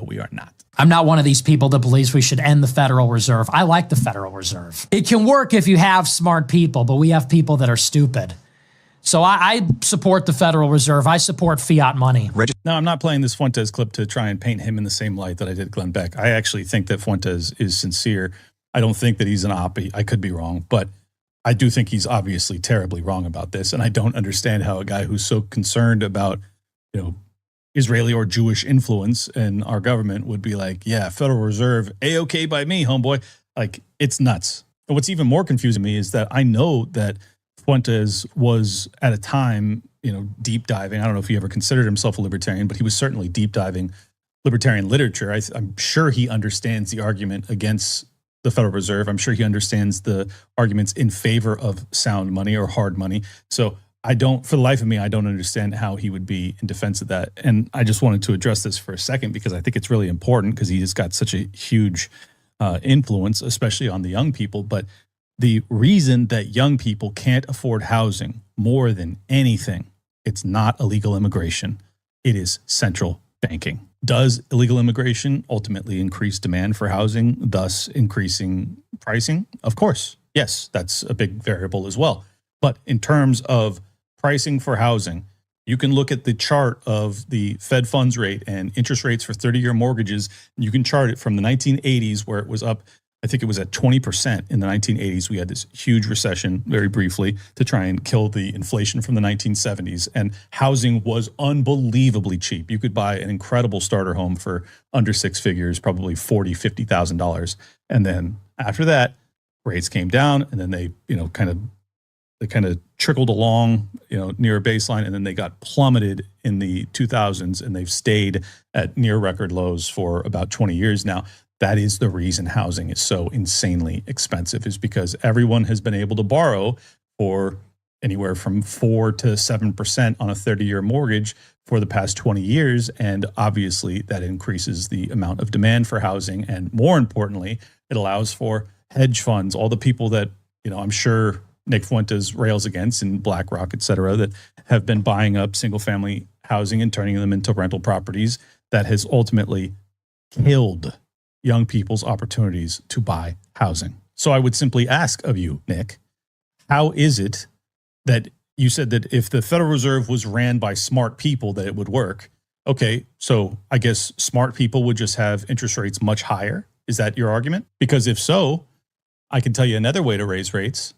we are not. I'm not one of these people that believes we should end the Federal Reserve. I like the Federal Reserve. It can work if you have smart people, but we have people that are stupid. So I support the Federal Reserve. I support fiat money. Now, I'm not playing this Fuentes clip to try and paint him in the same light that I did Glenn Beck. I actually think that Fuentes is sincere. I don't think that he's an op. I could be wrong, but I do think he's obviously terribly wrong about this. And I don't understand how a guy who's so concerned about, Israeli or Jewish influence in our government would be like, yeah, Federal Reserve, A-okay by me, homeboy. Like, it's nuts. And what's even more confusing to me is that I know that Fuentes was at a time, deep diving. I don't know if he ever considered himself a libertarian, but he was certainly deep diving libertarian literature, I'm sure he understands the argument against the Federal Reserve. I'm sure he understands the arguments in favor of sound money or hard money. So for the life of me, I don't understand how he would be in defense of that. And I just wanted to address this for a second because I think it's really important because he has got such a huge influence, especially on the young people. But the reason that young people can't afford housing more than anything, it's not illegal immigration. It is central banking. Does illegal immigration ultimately increase demand for housing, thus increasing pricing? Of course. Yes, that's a big variable as well. But in terms of pricing for housing, you can look at the chart of the Fed funds rate and interest rates for 30-year mortgages. And you can chart it from the 1980s where it was up, I think it was at 20% in the 1980s. We had this huge recession very briefly to try and kill the inflation from the 1970s. And housing was unbelievably cheap. You could buy an incredible starter home for under six figures, probably $40,000, $50,000. And then after that, rates came down and then they, kind of trickled along, near a baseline, and then they got plummeted in the 2000s, and they've stayed at near record lows for about 20 years now. That is the reason housing is so insanely expensive, is because everyone has been able to borrow for anywhere from 4 to 7% on a 30-year mortgage for the past 20 years. And obviously that increases the amount of demand for housing. And more importantly, it allows for hedge funds, all the people that, I'm sure Nick Fuentes rails against and BlackRock, et cetera, that have been buying up single family housing and turning them into rental properties, that has ultimately killed young people's opportunities to buy housing. So I would simply ask of you, Nick, how is it that you said that if the Federal Reserve was ran by smart people, that it would work? Okay, so I guess smart people would just have interest rates much higher. Is that your argument? Because if so, I can tell you another way to raise rates.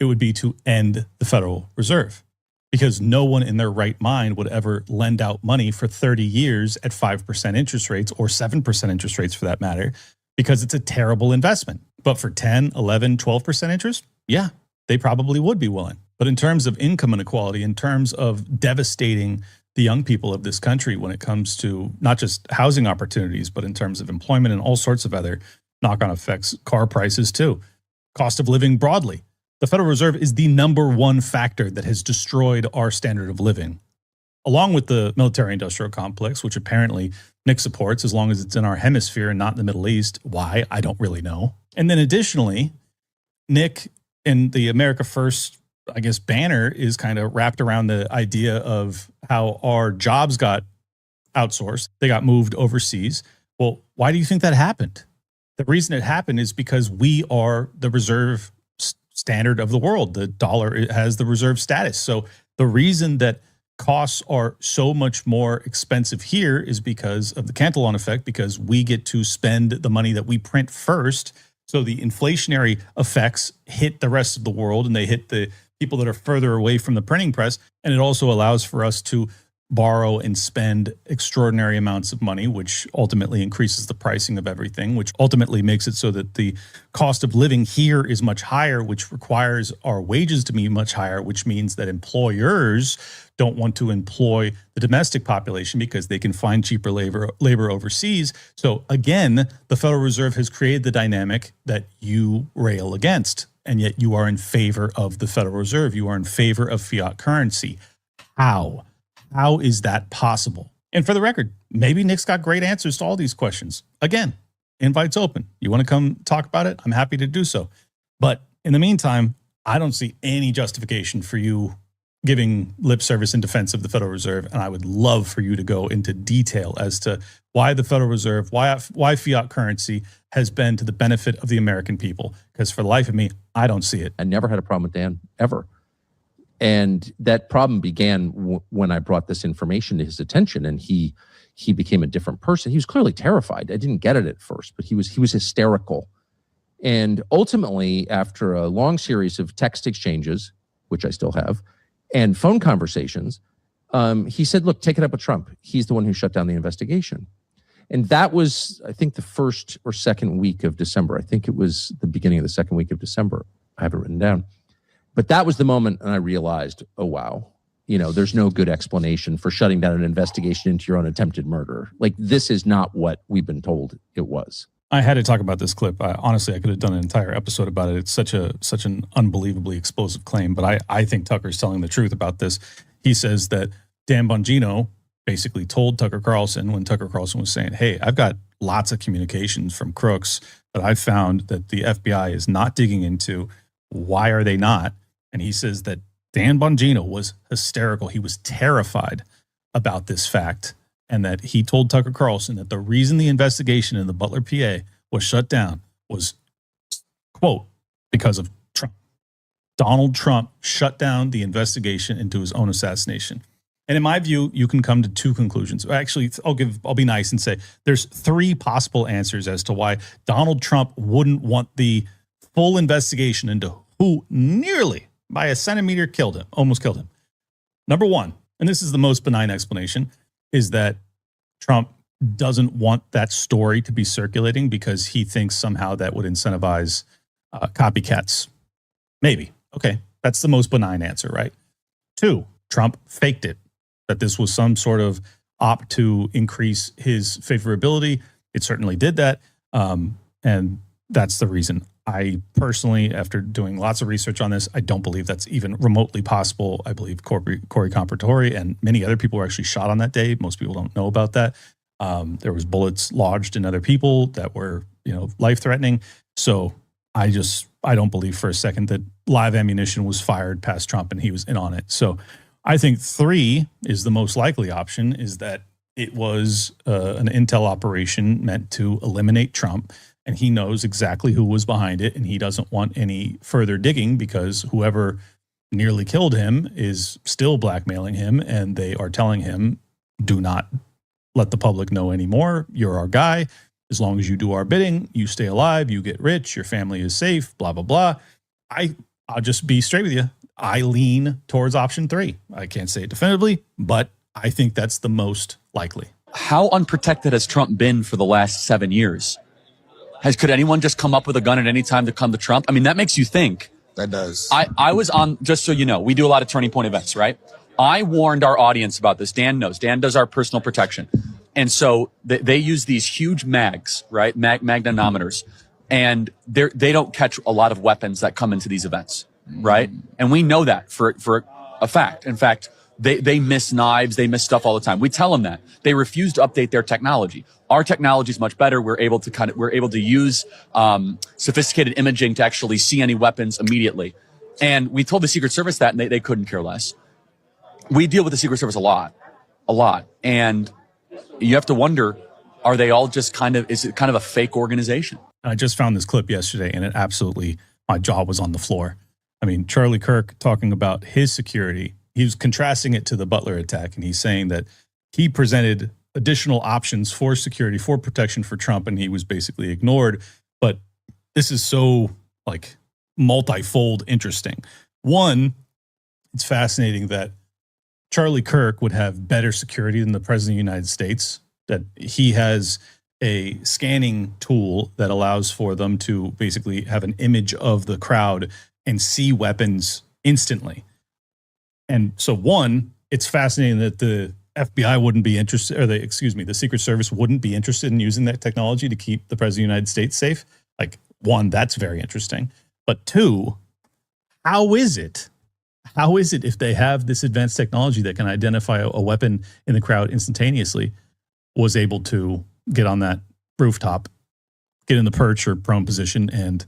It would be to end the Federal Reserve, because no one in their right mind would ever lend out money for 30 years at 5% interest rates or 7% interest rates for that matter, because it's a terrible investment. But for 10, 11, 12% interest, yeah, they probably would be willing. But in terms of income inequality, in terms of devastating the young people of this country when it comes to not just housing opportunities, but in terms of employment and all sorts of other knock-on effects, car prices too, cost of living broadly, the Federal Reserve is the number one factor that has destroyed our standard of living, along with the military-industrial complex, which apparently Nick supports as long as it's in our hemisphere and not in the Middle East. Why? I don't really know. And then additionally, Nick and the America First, I guess, banner is kind of wrapped around the idea of how our jobs got outsourced. They got moved overseas. Well, why do you think that happened? The reason it happened is because we are the reserve standard of the world. The dollar has the reserve status. So the reason that costs are so much more expensive here is because of the Cantillon effect, because we get to spend the money that we print first. So the inflationary effects hit the rest of the world and they hit the people that are further away from the printing press. And it also allows for us to borrow and spend extraordinary amounts of money, which ultimately increases the pricing of everything, which ultimately makes it so that the cost of living here is much higher, which requires our wages to be much higher, which means that employers don't want to employ the domestic population because they can find cheaper labor overseas. So again, the Federal Reserve has created the dynamic that you rail against, and yet you are in favor of the Federal Reserve. You are in favor of fiat currency. How? How is that possible? And for the record, maybe Nick's got great answers to all these questions. Again, invite's open. You want to come talk about it? I'm happy to do so. But in the meantime, I don't see any justification for you giving lip service in defense of the Federal Reserve. And I would love for you to go into detail as to why the Federal Reserve, why fiat currency has been to the benefit of the American people. Because for the life of me, I don't see it. I never had a problem with Dan, ever. And that problem began when I brought this information to his attention, and he became a different person. He was clearly terrified. I didn't get it at first, but he was hysterical. And ultimately, after a long series of text exchanges, which I still have, and phone conversations, he said, look, take it up with Trump. He's the one who shut down the investigation. And that was, I think, the first or second week of December. I think it was the beginning of the second week of December. I have it written down. But that was the moment, and I realized, oh, wow, there's no good explanation for shutting down an investigation into your own attempted murder. Like, this is not what we've been told it was. I had to talk about this clip. Honestly, I could have done an entire episode about it. It's such an unbelievably explosive claim, but I think Tucker's telling the truth about this. He says that Dan Bongino basically told Tucker Carlson when Tucker Carlson was saying, hey, I've got lots of communications from crooks, but I've found that the FBI is not digging into. Why are they not? And he says that Dan Bongino was hysterical. He was terrified about this fact, and that he told Tucker Carlson that the reason the investigation in the Butler, PA was shut down was, quote, because of Trump. Donald Trump shut down the investigation into his own assassination. And in my view, you can come to two conclusions. Actually, I'll be nice and say there's three possible answers as to why Donald Trump wouldn't want the full investigation into who nearly by a centimeter almost killed him. Number one, and this is the most benign explanation, is that Trump doesn't want that story to be circulating because he thinks somehow that would incentivize copycats. Maybe. Okay. That's the most benign answer, right? Two, Trump faked it, that this was some sort of opt to increase his favorability. It certainly did that. And that's the reason. I personally, after doing lots of research on this, I don't believe that's even remotely possible. I believe Corey Comperatore and many other people were actually shot on that day. Most people don't know about that. There was bullets lodged in other people that were, life-threatening. So I don't believe for a second that live ammunition was fired past Trump and he was in on it. So I think three is the most likely option, is that it was an intel operation meant to eliminate Trump. And he knows exactly who was behind it, and he doesn't want any further digging because whoever nearly killed him is still blackmailing him, and they are telling him, do not let the public know anymore. You're our guy. As long as you do our bidding, you stay alive, you get rich, your family is safe, blah, blah, blah. I'll just be straight with you. I lean towards option three. I can't say it definitively, but I think that's the most likely. How unprotected has Trump been for the last 7 years? Could anyone just come up with a gun at any time to come to Trump? I mean, that makes you think. That does. I was on, just so you know, we do a lot of Turning Point events, right? I warned our audience about this. Dan knows. Dan does our personal protection. And so they use these huge mags, right? Magnetometers. And they don't catch a lot of weapons that come into these events, right? And we know that for a fact. In fact, they miss knives, they miss stuff all the time. We tell them that. They refuse to update their technology. Our technology is much better. We're able to use sophisticated imaging to actually see any weapons immediately. And we told the Secret Service that, and they couldn't care less. We deal with the Secret Service a lot. And you have to wonder, are they all just is it kind of a fake organization? I just found this clip yesterday, and it absolutely, my jaw was on the floor. I mean, Charlie Kirk talking about his security. He was contrasting it to the Butler attack, and he's saying that he presented additional options for security, for protection for Trump, and he was basically ignored. But this is so multifold interesting. One, it's fascinating that Charlie Kirk would have better security than the President of the United States, that he has a scanning tool that allows for them to basically have an image of the crowd and see weapons instantly. And so one, it's fascinating that the FBI wouldn't be interested, or the Secret Service wouldn't be interested in using that technology to keep the President of the United States safe. Like, one, that's very interesting. But two, how is it if they have this advanced technology that can identify a weapon in the crowd instantaneously, was able to get on that rooftop, get in the perch or prone position, and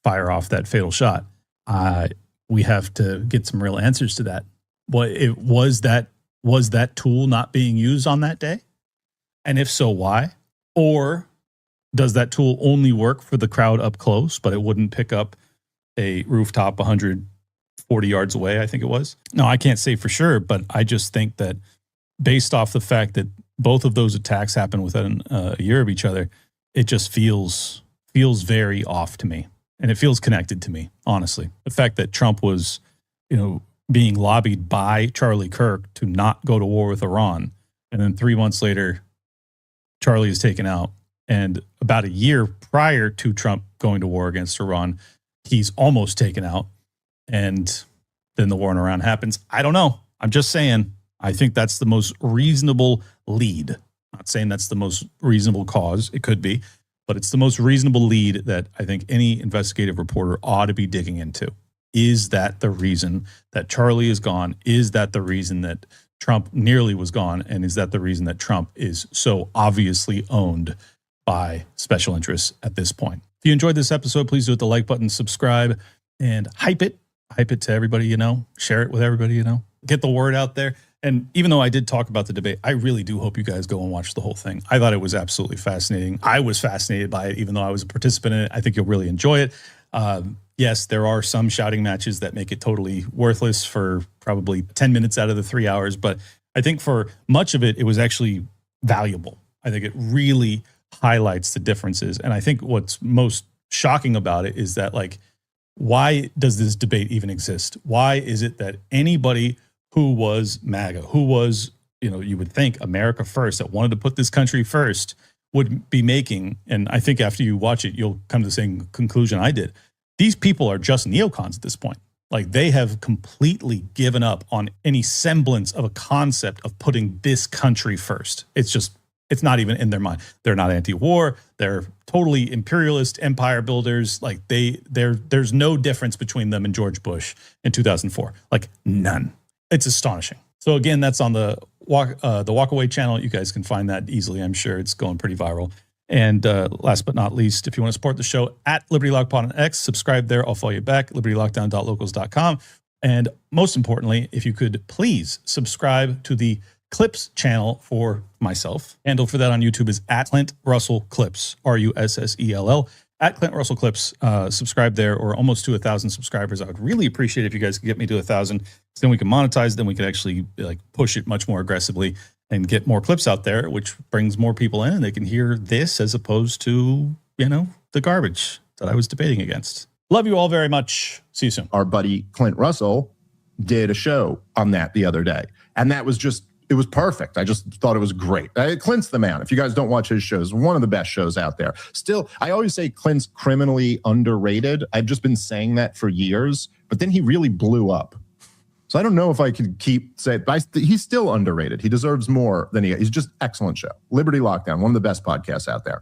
fire off that fatal shot? We have to get some real answers to that. Was that tool not being used on that day? And if so, why? Or does that tool only work for the crowd up close, but it wouldn't pick up a rooftop 140 yards away, I think it was? No, I can't say for sure, but I just think that based off the fact that both of those attacks happened within a year of each other, it just feels very off to me. And it feels connected to me, honestly. The fact that Trump was, being lobbied by Charlie Kirk to not go to war with Iran. And then 3 months later, Charlie is taken out. And about a year prior to Trump going to war against Iran, he's almost taken out. And then the war in Iran happens. I don't know. I'm just saying, I think that's the most reasonable lead. Not saying that's the most reasonable cause. It could be, but it's the most reasonable lead that I think any investigative reporter ought to be digging into. Is that the reason that Charlie is gone? Is that the reason that Trump nearly was gone? And is that the reason that Trump is so obviously owned by special interests at this point? If you enjoyed this episode, please do hit the like button, subscribe, and hype it. Hype it to everybody you know. Share it with everybody you know. Get the word out there. And even though I did talk about the debate, I really do hope you guys go and watch the whole thing. I thought it was absolutely fascinating. I was fascinated by it, even though I was a participant in it. I think you'll really enjoy it. Yes, there are some shouting matches that make it totally worthless for probably 10 minutes out of the 3 hours. But I think for much of it, it was actually valuable. I think it really highlights the differences. And I think what's most shocking about it is that, like, why does this debate even exist? Why is it that anybody who was MAGA, who was, you would think America first, that wanted to put this country first, would be making, and I think after you watch it, you'll come to the same conclusion I did. These people are just neocons at this point. Like, they have completely given up on any semblance of a concept of putting this country first. It's not even in their mind. They're not anti-war. They're totally imperialist empire builders. Like, there's no difference between them and George Bush in 2004. Like, none. It's astonishing. So again, that's on the Walkaway channel. You guys can find that easily. I'm sure it's going pretty viral. And last but not least, if you want to support the show, at Liberty Lock Pod on X, subscribe there. I'll follow you back, libertylockdown.locals.com. And most importantly, if you could please subscribe to the Clips channel for myself. Handle for that on YouTube is at Clint Russell Clips, RUSSELL. At Clint Russell Clips, subscribe there, or almost to 1,000 subscribers. I would really appreciate it if you guys could get me to 1,000. So then we can monetize, then we can actually push it much more aggressively and get more clips out there, which brings more people in and they can hear this as opposed to, the garbage that I was debating against. Love you all very much. See you soon. Our buddy Clint Russell did a show on that the other day, and that was it was perfect. I just thought it was great. Clint's the man. If you guys don't watch his shows, one of the best shows out there. Still, I always say Clint's criminally underrated. I've just been saying that for years, but then he really blew up. So I don't know if I could keep saying, but he's still underrated. He deserves more than he's just excellent show. Liberty Lockdown, one of the best podcasts out there.